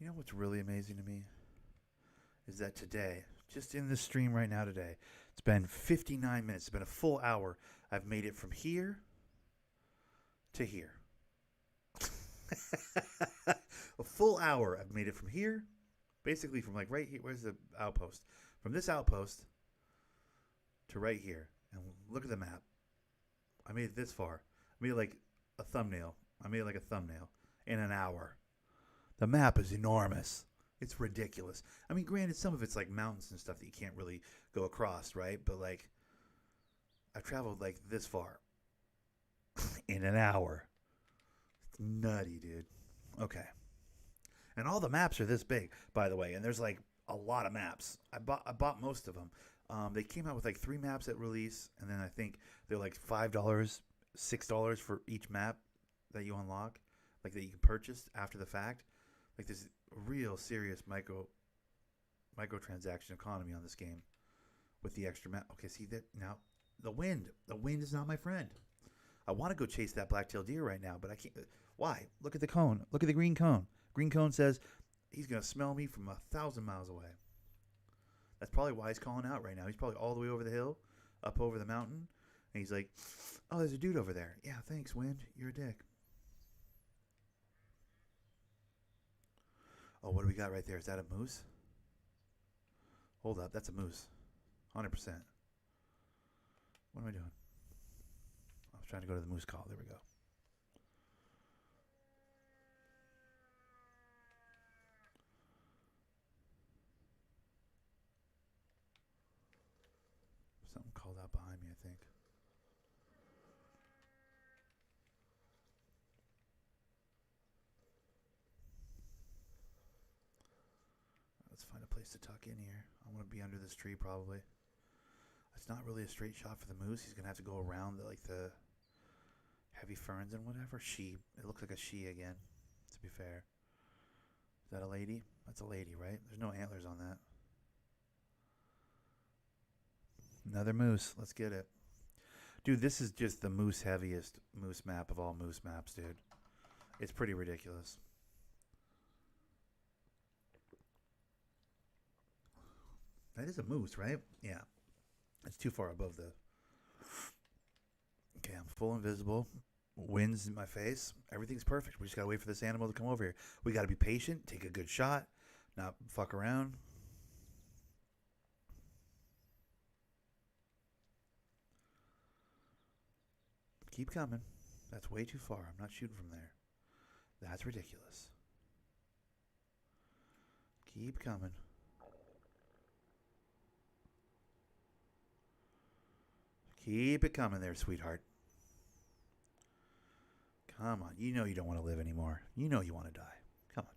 You know what's really amazing to me? Is that today, just in this stream right now today, it's been 59 minutes. It's been a full hour. I've made it from here to here. A full hour. I've made it from here, basically from like right here. Where's the outpost? From this outpost to right here. And look at the map. I made it this far. I made it like a thumbnail. In an hour. The map is enormous. It's ridiculous. I mean, granted, some of it's like mountains and stuff that you can't really go across, right? But like, I've traveled like this far in an hour. It's nutty, dude. Okay. And all the maps are this big, by the way. And there's like a lot of maps. I bought most of them. They came out with like 3 maps at release, and then I think they're like $5, $6 for each map that you unlock, like that you can purchase after the fact. Like there's a real serious microtransaction economy on this game with the extra map. Okay, see that now? The wind is not my friend. I want to go chase that black-tailed deer right now, but I can't. Why? Look at the cone. Look at the green cone. Green cone says he's gonna smell me from 1,000 miles away. That's probably why he's calling out right now. He's probably all the way over the hill, up over the mountain, and he's like, "Oh, there's a dude over there." Yeah, thanks, wind. You're a dick. Oh, what do we got right there? Is that a moose? Hold up, that's a moose. 100%. What am I doing? I was trying to go to the moose call. There we go. Something called out behind me, I think. Let's find a place to tuck in here. I want to be under this tree probably. It's not really a straight shot for the moose. He's going to have to go around the heavy ferns and whatever. She. It looks like a she again, to be fair. Is that a lady? That's a lady, right? There's no antlers on that. Another moose. Let's get it. Dude, this is just the moose heaviest moose map of all moose maps, dude. It's pretty ridiculous. That is a moose, right? Yeah. It's too far above the... Okay, I'm full invisible. Wind's in my face. Everything's perfect. We just got to wait for this animal to come over here. We got to be patient, take a good shot, not fuck around. Keep coming. That's way too far. I'm not shooting from there. That's ridiculous. Keep coming. Keep it coming there, sweetheart. Come on. You know you don't want to live anymore. You know you want to die. Come on.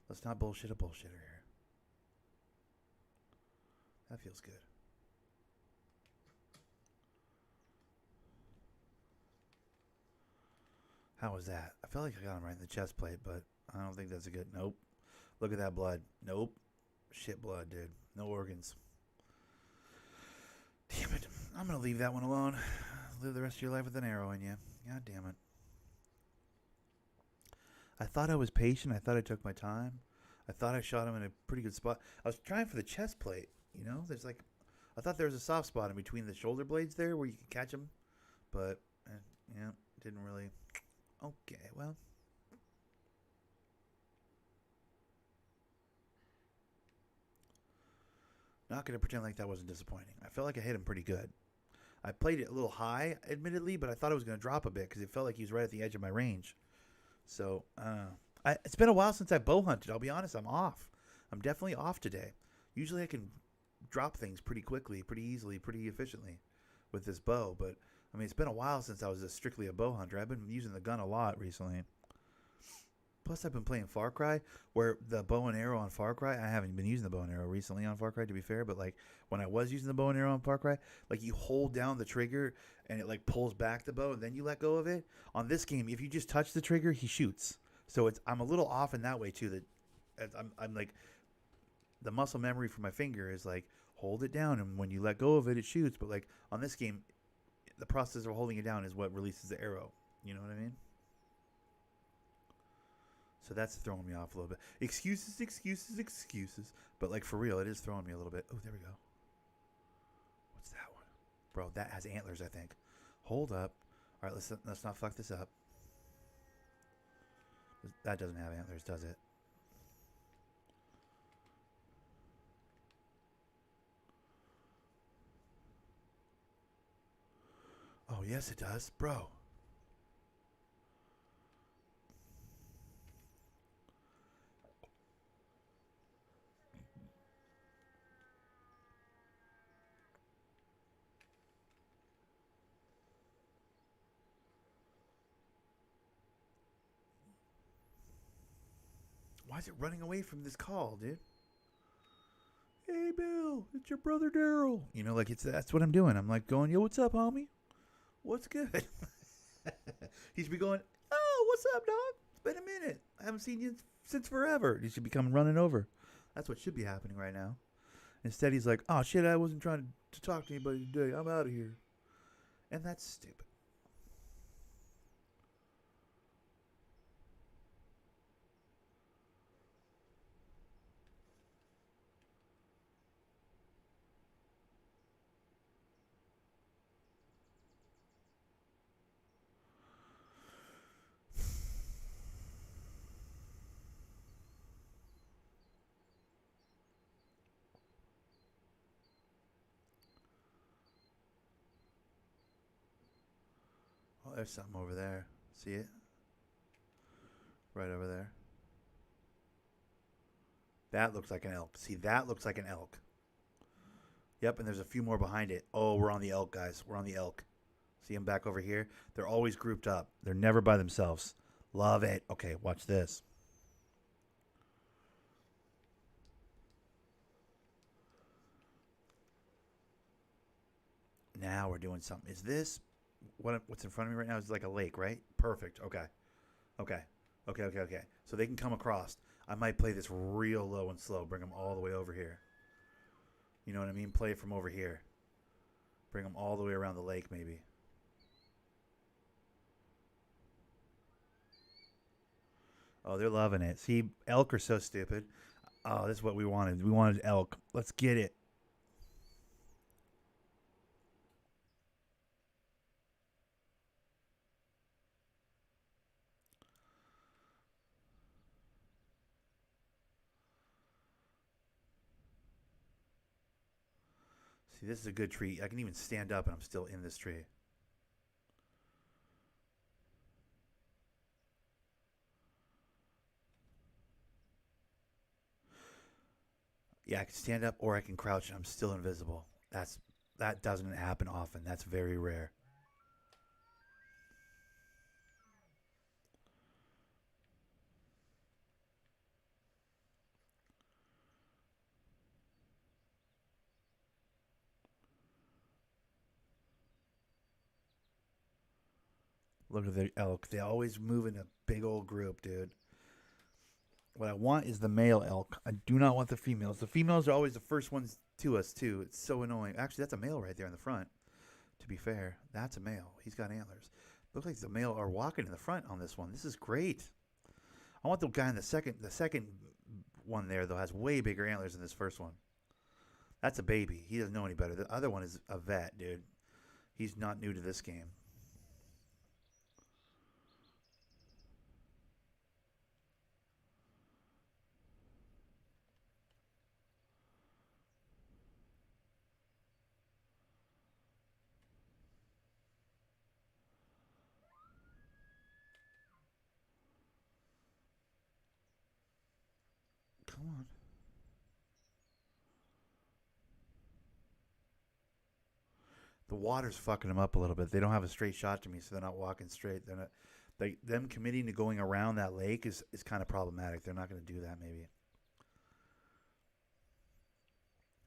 Let's not bullshit a bullshitter here. That feels good. How was that? I felt like I got him right in the chest plate, but I don't think that's a good... Nope. Look at that blood. Nope. Shit blood, dude. No organs. Damn it. I'm going to leave that one alone. Live the rest of your life with an arrow in you. God damn it. I thought I was patient. I thought I took my time. I thought I shot him in a pretty good spot. I was trying for the chest plate. You know, there's like, I thought there was a soft spot in between the shoulder blades there where you could catch him, but yeah, didn't really. Okay, well. Not going to pretend like that wasn't disappointing. I felt like I hit him pretty good. I played it a little high, admittedly, but I thought it was going to drop a bit because it felt like he was right at the edge of my range. So, it's been a while since I bow hunted. I'll be honest, I'm off. I'm definitely off today. Usually I can drop things pretty quickly, pretty easily, pretty efficiently with this bow, but I mean, it's been a while since I was strictly a bow hunter. I've been using the gun a lot recently. Plus, I've been playing Far Cry, where the bow and arrow on Far Cry, I haven't been using the bow and arrow recently on Far Cry, to be fair, but like when I was using the bow and arrow on Far Cry, like you hold down the trigger and it like pulls back the bow and then you let go of it. On this game, if you just touch the trigger, he shoots. So I'm a little off in that way too. That I'm like, the muscle memory for my finger is like hold it down, and when you let go of it, it shoots. But like on this game, the process of holding it down is what releases the arrow. You know what I mean? So that's throwing me off a little bit. Excuses, excuses, excuses. But like for real, it is throwing me a little bit. Oh, there we go. What's that one? Bro, that has antlers, I think. Hold up. All right, let's not fuck this up. That doesn't have antlers, does it? Oh, yes, it does. Bro. Why is it running away from this call, dude? Hey, Bill, it's your brother Daryl. You know, like that's what I'm doing. I'm like going, yo, what's up, homie? What's good? He should be going, oh, what's up, dog? It's been a minute. I haven't seen you since forever. He should be coming running over. That's what should be happening right now. Instead, he's like, oh, shit, I wasn't trying to talk to anybody today. I'm out of here. And that's stupid. Oh, there's something over there. See it? Right over there. That looks like an elk. See, that looks like an elk. Yep, and there's a few more behind it. Oh, we're on the elk, guys. We're on the elk. See them back over here? They're always grouped up. They're never by themselves. Love it. Okay, watch this. Now we're doing something. Is this what's in front of me right now? Is like a lake, right? Perfect. Okay. Okay. Okay, okay, okay. So they can come across. I might play this real low and slow. Bring them all the way over here. You know what I mean? Play it from over here. Bring them all the way around the lake, maybe. Oh, they're loving it. See, elk are so stupid. Oh, this is what we wanted. We wanted elk. Let's get it. See, this is a good tree. I can even stand up and I'm still in this tree. Yeah, I can stand up or I can crouch and I'm still invisible. That doesn't happen often. That's very rare. Look at the elk. They always move in a big old group, dude. What I want is the male elk. I do not want the females. The females are always the first ones to us, too. It's so annoying. Actually, that's a male right there in the front. To be fair, that's a male. He's got antlers. Looks like the male are walking in the front on this one. This is great. I want the guy in the second one there, though, has way bigger antlers than this first one. That's a baby. He doesn't know any better. The other one is a vet, dude. He's not new to this game. Come on. The water's fucking them up a little bit. They don't have a straight shot to me, so they're not walking straight. They're not. Them committing to going around that lake is kind of problematic. They're not going to do that, maybe.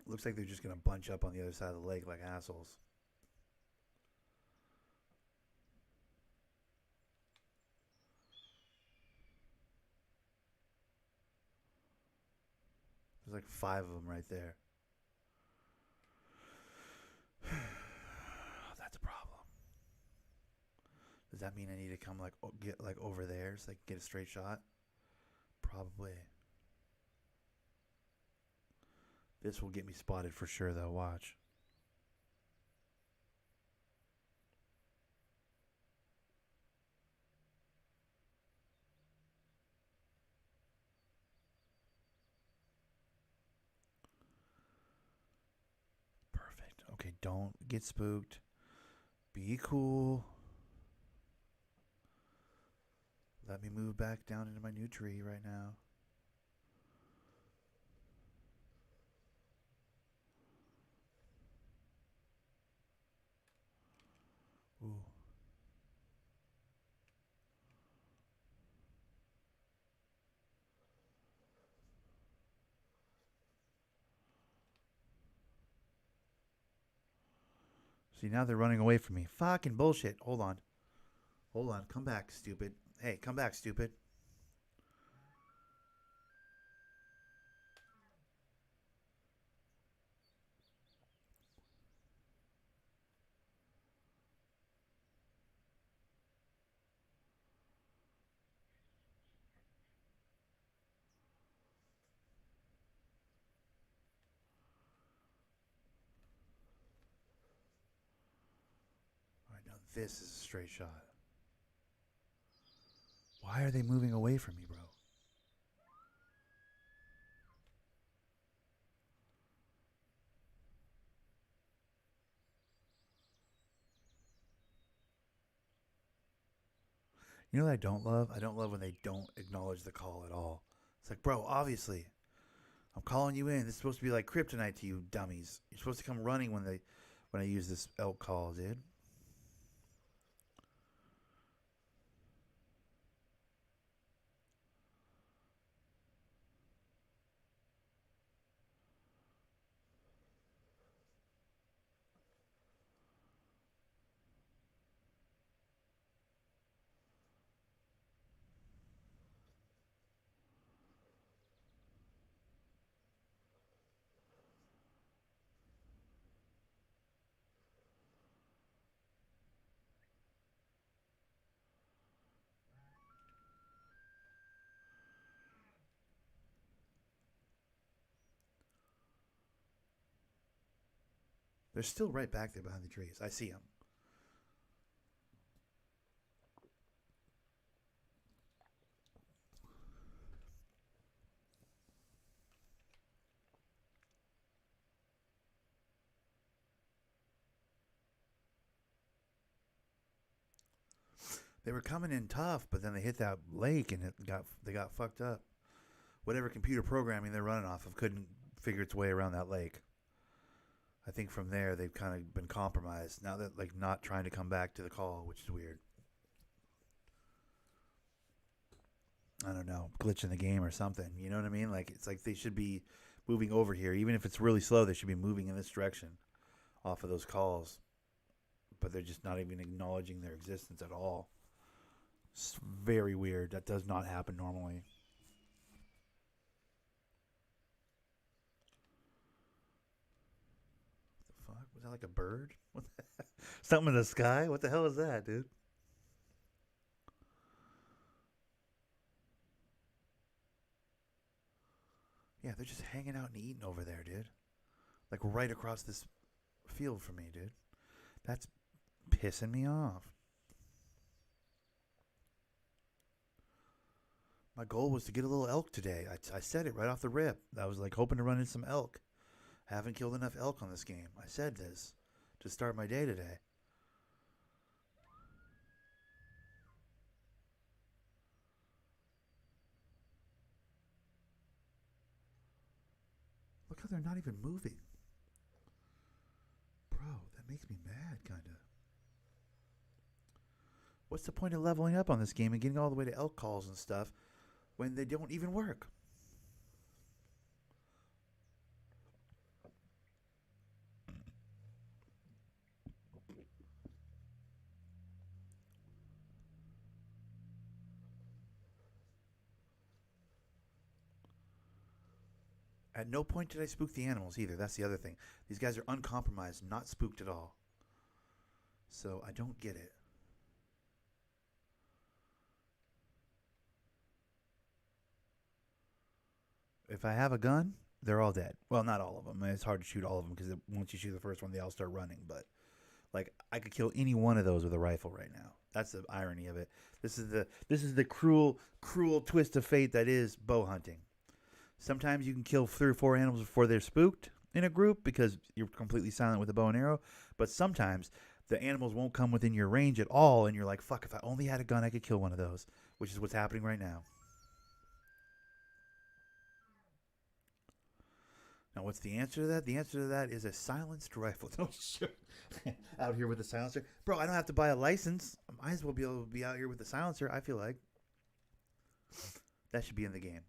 Looks like they're just going to bunch up on the other side of the lake like assholes. There's like 5 of them right there. That's a problem. Does that mean I need to come get over there so I can get a straight shot? Probably. This will get me spotted for sure, though. Watch. Perfect. Okay, don't get spooked. Be cool. Let me move back down into my new tree right now. Ooh. See, now they're running away from me. Fucking bullshit. Hold on. Hold on. Come back, stupid. Hey, come back, stupid. All right, now this is a straight shot. Why are they moving away from me, bro? You know what I don't love? I don't love when they don't acknowledge the call at all. It's like, bro, obviously, I'm calling you in. This is supposed to be like kryptonite to you, dummies. You're supposed to come running when I use this elk call, dude. They're still right back there behind the trees. I see them. They were coming in tough, but then they hit that lake and they got fucked up. Whatever computer programming they're running off of couldn't figure its way around that lake. I think from there they've kind of been compromised. Now that not trying to come back to the call, which is weird. I don't know, glitch in the game or something. You know what I mean? Like it's like they should be moving over here, even if it's really slow. They should be moving in this direction, off of those calls. But they're just not even acknowledging their existence at all. It's very weird. That does not happen normally. What the fuck? Was that like a bird? What the Something in the sky? What the hell is that, dude? Yeah, they're just hanging out and eating over there, dude. Like right across this field from me, dude. That's pissing me off. My goal was to get a little elk today. I said it right off the rip. I was like hoping to run in some elk. Haven't killed enough elk on this game. I said this to start my day today. Look how they're not even moving. Bro, that makes me mad, kind of. What's the point of leveling up on this game and getting all the way to elk calls and stuff when they don't even work? At no point did I spook the animals either. That's the other thing. These guys are uncompromised, not spooked at all. So I don't get it. If I have a gun, they're all dead. Well, not all of them. It's hard to shoot all of them because once you shoot the first one, they all start running. But like, I could kill any one of those with a rifle right now. That's the irony of it. This is the cruel twist of fate that is bow hunting. Sometimes you can kill 3 or 4 animals before they're spooked in a group because you're completely silent with a bow and arrow. But sometimes the animals won't come within your range at all, and you're like, fuck, if I only had a gun, I could kill one of those, which is what's happening right now. Now, what's the answer to that? The answer to that is a silenced rifle. No, sure. Out here with a silencer. Bro, I don't have to buy a license. I might as well be able to be out here with a silencer, I feel like. That should be in the game.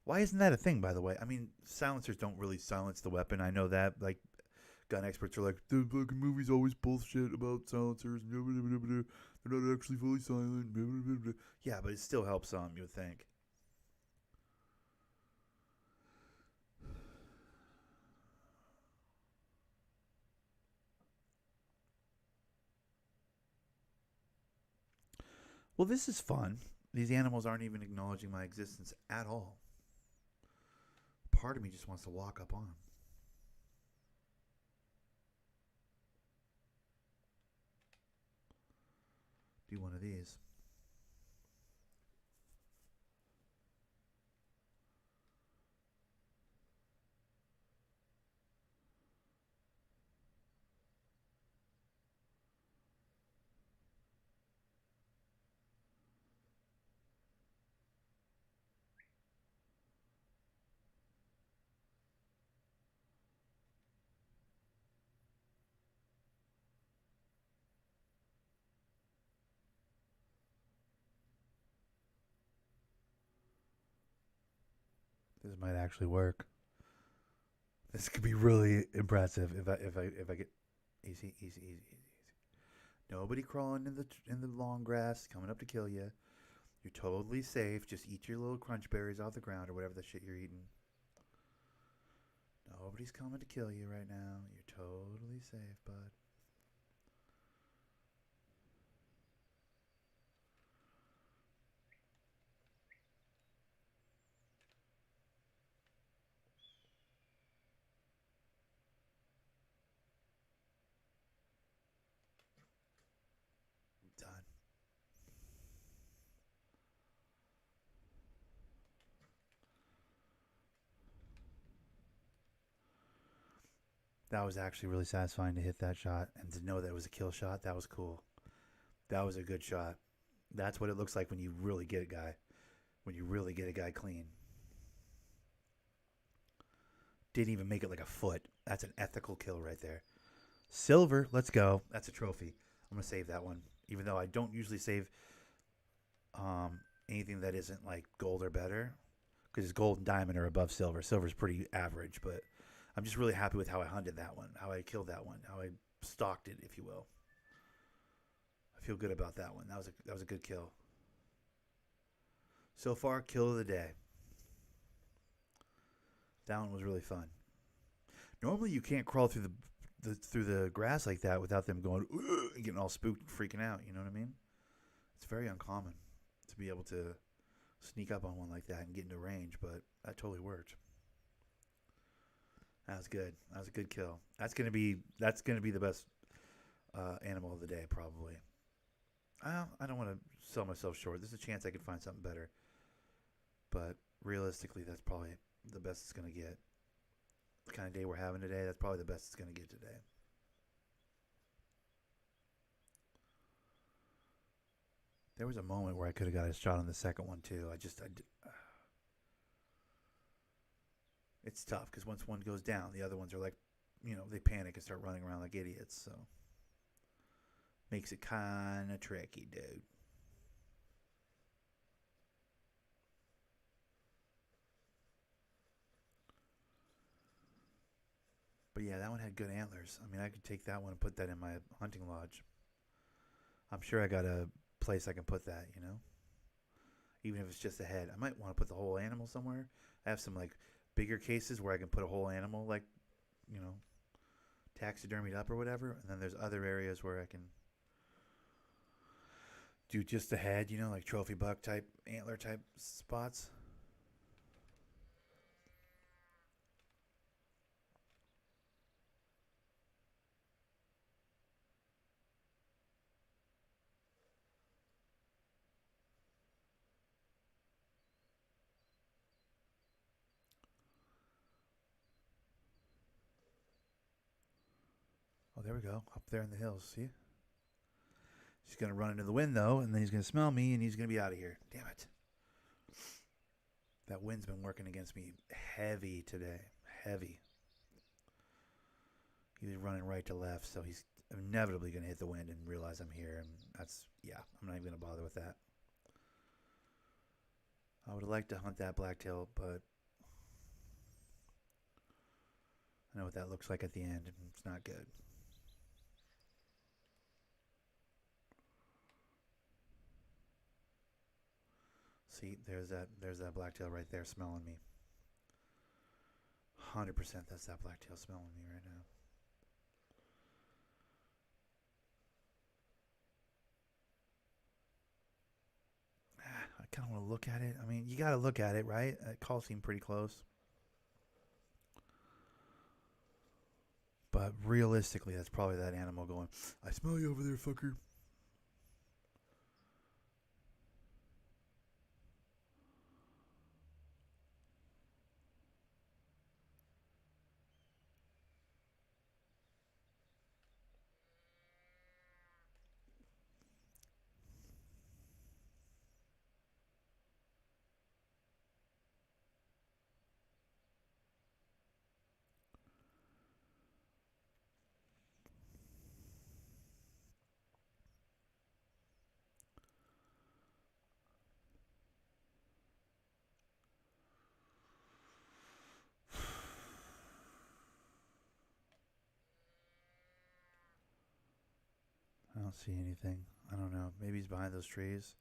Why isn't that a thing, by the way? I mean, silencers don't really silence the weapon. I know that. Like, gun experts are like, the fucking movie's always bullshit about silencers. They're not actually fully silent. Yeah, but it still helps some, you would think. Well, this is fun. These animals aren't even acknowledging my existence at all. Part of me just wants to walk up on them. Do one of these. This might actually work. This could be really impressive if I get easy. Nobody crawling in the long grass coming up to kill you. You're totally safe. Just eat your little crunch berries off the ground or whatever the shit you're eating. Nobody's coming to kill you right now. You're totally safe, bud. Done. That was actually really satisfying to hit that shot and to know that it was a kill shot. That was cool. That was a good shot. That's what it looks like when you really get a guy. When you really get a guy clean. Didn't even make it like a foot. That's an ethical kill right there. Silver, let's go. That's a trophy. I'm going to save that one. Even though I don't usually save anything that isn't like gold or better. Because gold and diamond are above silver. Silver's pretty average, but I'm just really happy with how I hunted that one. How I killed that one. How I stalked it, if you will. I feel good about that one. That was a good kill. So far, kill of the day. That one was really fun. Normally, you can't crawl through the grass like that without them going and getting all spooked and freaking out. You know what I mean? It's very uncommon to be able to sneak up on one like that and get into range, but that totally worked. That was good. That was a good kill. That's gonna be the best animal of the day probably. I don't want to sell myself short. There's a chance I could find something better, but realistically, that's probably the best it's gonna get. The kind of day we're having today, that's probably the best it's gonna get today. There was a moment where I could have got a shot on the second one too. It's tough because once one goes down, the other ones are like, they panic and start running around like idiots. So makes it kind of tricky, dude. But yeah, that one had good antlers. I mean, I could take that one and put that in my hunting lodge. I'm sure I got a place I can put that. Even if it's just a head. I might want to put the whole animal somewhere. I have some like bigger cases where I can put a whole animal, like you know, taxidermied up or whatever. And then there's other areas where I can do just the head, like trophy buck type, antler type spots. Oh, there we go. Up there in the hills. See? He's going to run into the wind, though, and then he's going to smell me, and he's going to be out of here. Damn it. That wind's been working against me heavy today. Heavy. He was running right to left, so he's inevitably going to hit the wind and realize I'm here. And I'm not even going to bother with that. I would have liked to hunt that blacktail, but I know what that looks like at the end, and it's not good. See, there's that blacktail right there smelling me. 100% that's that blacktail smelling me right now. I kind of want to look at it. I mean, you got to look at it, right? That call seemed pretty close. But realistically, that's probably that animal going, I smell you over there, fucker. I don't see anything. I don't know. Maybe he's behind those trees.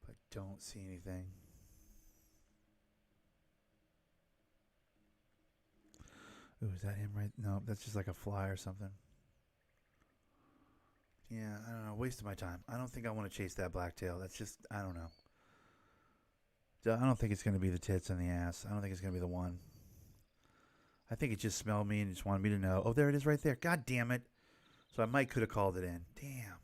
But I don't see anything. Ooh, is that him right? No, that's just like a fly or something. Yeah, I don't know. Wasting my time. I don't think I want to chase that blacktail. That's just, I don't know. I don't think it's going to be the tits and the ass. I don't think it's going to be the one. I think it just smelled me and just wanted me to know. Oh, there it is right there. God damn it. So I might could have called it in. Damn.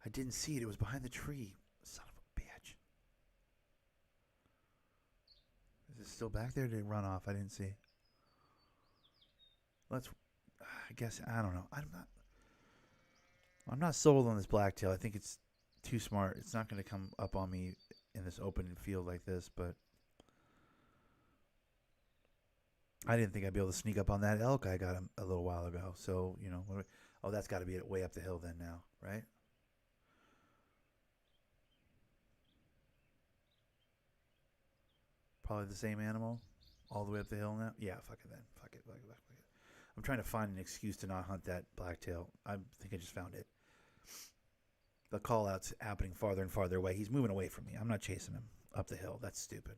I didn't see it. It was behind the tree. Son of a bitch. Is it still back there? Or did it run off? I didn't see. Let's. I guess I don't know. I'm not sold on this blacktail. I think it's too smart. It's not going to come up on me in this open field like this, but I didn't think I'd be able to sneak up on that elk I got a little while ago. So, oh, that's got to be way up the hill then now, right? Probably the same animal all the way up the hill now. Yeah, fuck it then. Fuck it. Fuck it. Fuck it. I'm trying to find an excuse to not hunt that blacktail. I think I just found it. The call out's happening farther and farther away. He's moving away from me. I'm not chasing him up the hill. That's stupid.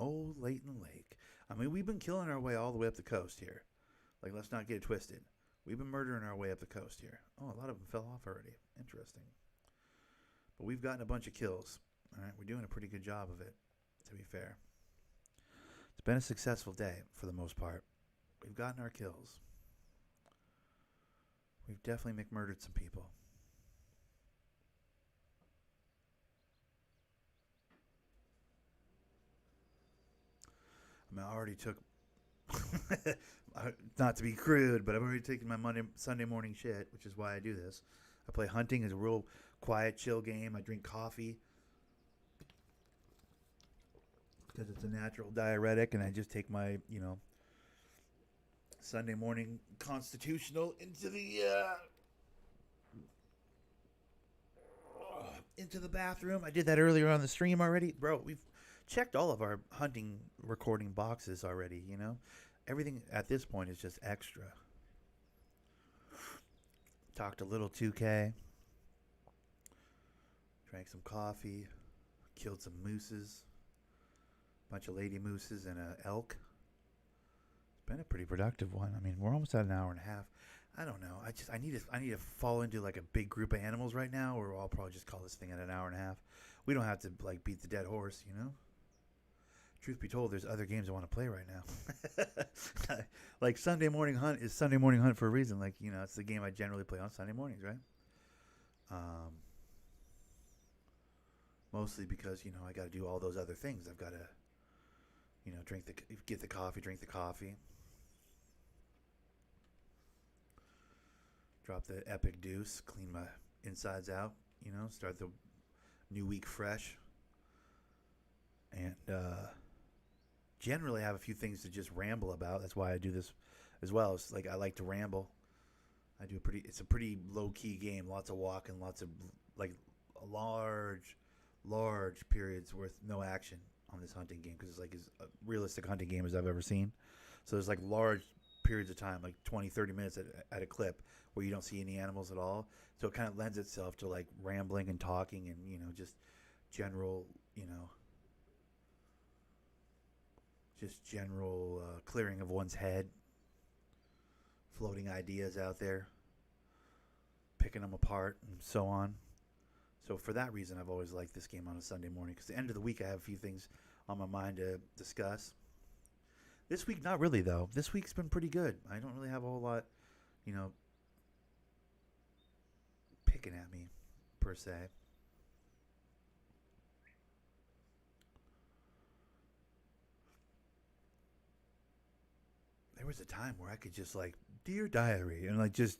Old Layton Lake. I mean, we've been killing our way all the way up the coast here. Like, let's not get it twisted. We've been murdering our way up the coast here. Oh, a lot of them fell off already. Interesting. But we've gotten a bunch of kills. All right, we're doing a pretty good job of it, to be fair. It's been a successful day for the most part. We've gotten our kills. We've definitely McMurdered some people. I mean, I already took, not to be crude, but I've already taken my Sunday morning shit, which is why I do this. I play hunting as a real quiet, chill game. I drink coffee because it's a natural diuretic, and I just take my, Sunday morning constitutional into the bathroom. I did that earlier on the stream already. Bro, we've checked all of our hunting recording boxes already, Everything at this point is just extra. Talked a little 2K. Drank some coffee. Killed some mooses. Bunch of lady mooses and an elk. It's been a pretty productive one. I mean, we're almost at an hour and a half. I don't know. I need to fall into like a big group of animals right now, or I'll probably just call this thing at an hour and a half. We don't have to like beat the dead horse, Truth be told, there's other games I want to play right now. Like Sunday Morning Hunt is Sunday Morning Hunt for a reason. Like, it's the game I generally play on Sunday mornings, right? Mostly because, I got to do all those other things. I've got to, get the coffee, drink the coffee. Drop the epic deuce, clean my insides out, start the new week fresh. And, generally I have a few things to just ramble about. That's why I do this as well. It's like I like to ramble. It's a pretty low-key game. Lots of walking, lots of like large periods worth no action on this hunting game because it's like as realistic hunting game as I've ever seen. So there's like large periods of time, like 20, 30 minutes at a clip where you don't see any animals at all. So it kind of lends itself to like rambling and talking and, just general, just general clearing of one's head, floating ideas out there, picking them apart, and so on. So for that reason, I've always liked this game on a Sunday morning because at the end of the week, I have a few things on my mind to discuss. This week, not really, though. This week's been pretty good. I don't really have a whole lot, picking at me, per se. There was a time where I could just like Dear Diary and like just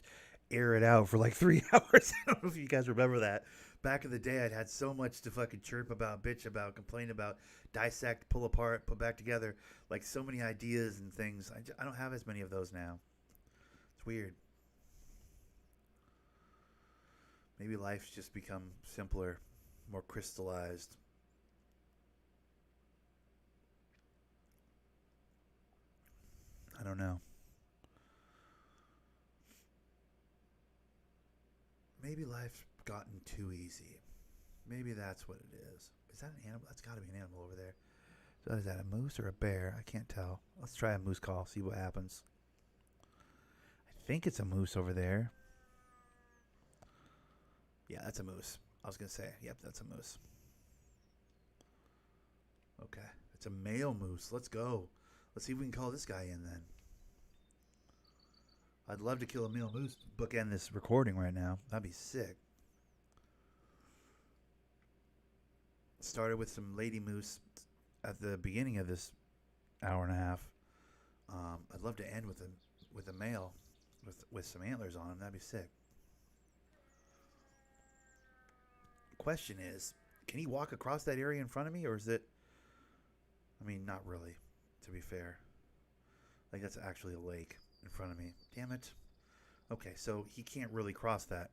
air it out for like 3 hours. I don't know if you guys remember that. Back in the day, I'd had so much to fucking chirp about, bitch about, complain about, dissect, pull apart, put back together. Like so many ideas and things. I don't have as many of those now. It's weird. Maybe life's just become simpler, more crystallized. I don't know. Maybe life's gotten too easy. Maybe that's what it is. Is that an animal? That's got to be an animal over there. So is that a moose or a bear? I can't tell. Let's try a moose call, see what happens. I think it's a moose over there. Yeah, that's a moose. I was going to say, yep, that's a moose. Okay. It's a male moose. Let's go. Let's see if we can call this guy in then. I'd love to kill a male moose, bookend this recording right now. That'd be sick. Started with some lady moose at the beginning of this hour and a half. I'd love to end with a male with some antlers on him. That'd be sick. Question is, can he walk across that area in front of me, or is it? I mean, not really, to be fair. Like that's actually a lake in front of me. Damn it. Okay, so he can't really cross that.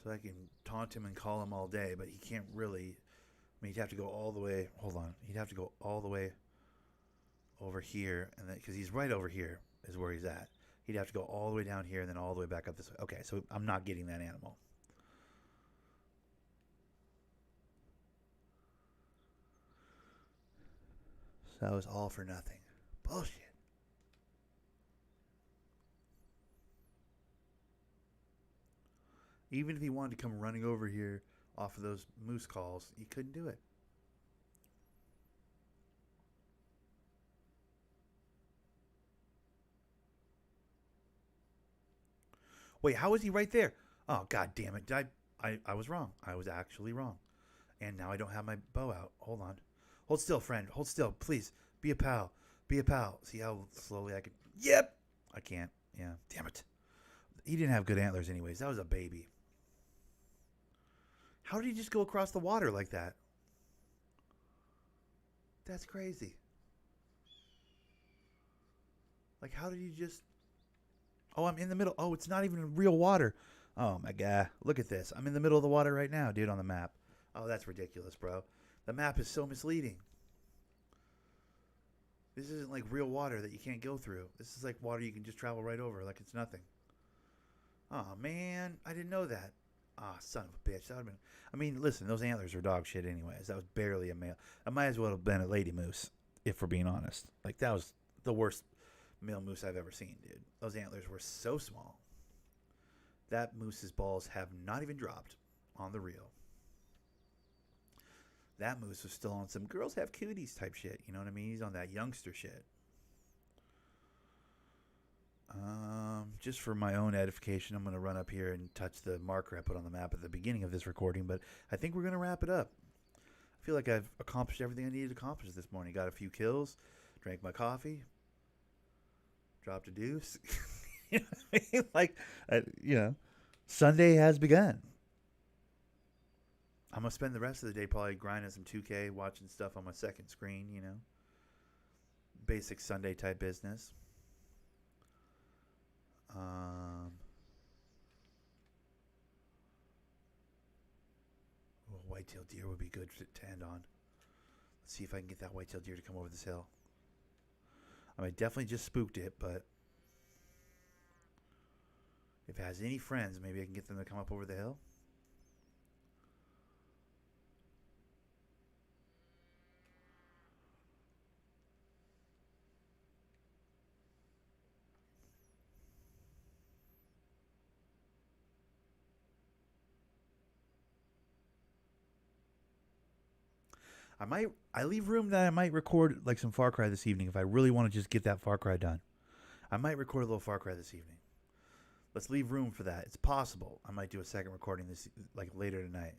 So I can taunt him and call him all day, but he can't really. I mean, he'd have to go all the way. Hold on. He'd have to go all the way over here, and then because he's right over here is where he's at. He'd have to go all the way down here and then all the way back up this way. Okay, so I'm not getting that animal. So that was all for nothing. Bullshit. Even if he wanted to come running over here off of those moose calls, he couldn't do it. Wait, how was he right there? Oh, god damn it. I was wrong. I was actually wrong. And now I don't have my bow out. Hold on. Hold still, friend. Hold still. Please. Be a pal. Be a pal. See how slowly I can... Yep! I can't. Yeah. Damn it. He didn't have good antlers anyways. That was a baby. How did he just go across the water like that? That's crazy. Like, how did he just... Oh, I'm in the middle. Oh, it's not even real water. Oh, my God. Look at this. I'm in the middle of the water right now, dude, on the map. Oh, that's ridiculous, bro. The map is so misleading. This isn't like real water that you can't go through. This is like water you can just travel right over like it's nothing. Oh, man. I didn't know that. Ah, son of a bitch. That would have been... I mean, listen, those antlers are dog shit anyways. That was barely a male. I might as well have been a lady moose, if we're being honest. Like, that was the worst male moose I've ever seen, dude. Those antlers were so small. That moose's balls have not even dropped on the reel. That moose was still on some girls have cooties type shit. You know what I mean? He's on that youngster shit. Just for my own edification, I'm going to run up here and touch the marker I put on the map at the beginning of this recording, but I think we're going to wrap it up. I feel like I've accomplished everything I needed to accomplish this morning. Got a few kills, drank my coffee, dropped a deuce. You know what I mean? Like, Sunday has begun. I'm going to spend the rest of the day probably grinding some 2K, watching stuff on my second screen, you know. Basic Sunday type business. White-tailed deer would be good to end on. Let's see if I can get that white-tailed deer to come over this hill. I mean, definitely just spooked it, but if it has any friends, maybe I can get them to come up over the hill. I leave room that I might record like some Far Cry this evening if I really want to just get that Far Cry done. I might record a little Far Cry this evening. Let's leave room for that. It's possible I might do a second recording this like later tonight.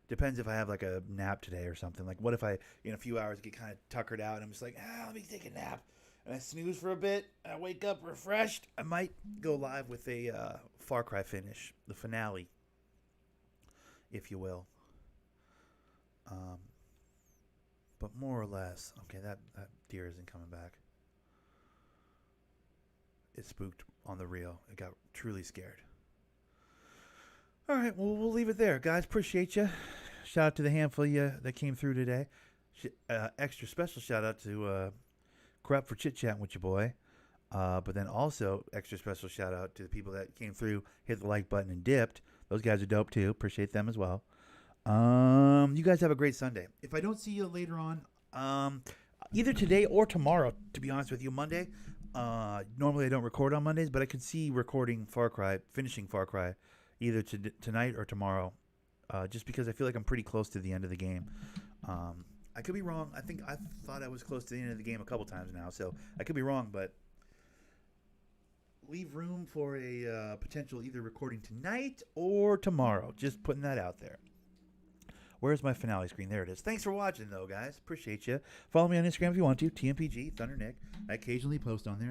Depends if I have like a nap today or something. Like what if I in a few hours get kind of tuckered out and I'm just like, let me take a nap. And I snooze for a bit. And I wake up refreshed. I might go live with a Far Cry finish, the finale, if you will. But more or less, okay, that deer isn't coming back. It spooked on the reel. It got truly scared. All right, well, we'll leave it there. Guys, appreciate you. Shout out to the handful of you that came through today. Extra special shout out to Crap for chit-chatting with your boy. But then also extra special shout out to the people that came through, hit the like button and dipped. Those guys are dope too. Appreciate them as well. You guys have a great Sunday. If I don't see you later on, either today or tomorrow, to be honest with you, Monday. Normally I don't record on Mondays, but I could see recording Far Cry, finishing Far Cry, either tonight or tomorrow, just because I feel like I'm pretty close to the end of the game. I could be wrong. I thought I was close to the end of the game a couple times now, so I could be wrong, but leave room for a potential either recording tonight or tomorrow. Just putting that out there. Where's my finale screen? There it is. Thanks for watching, though, guys. Appreciate you. Follow me on Instagram if you want to. TMPG, Thunder Nick. I occasionally post on there.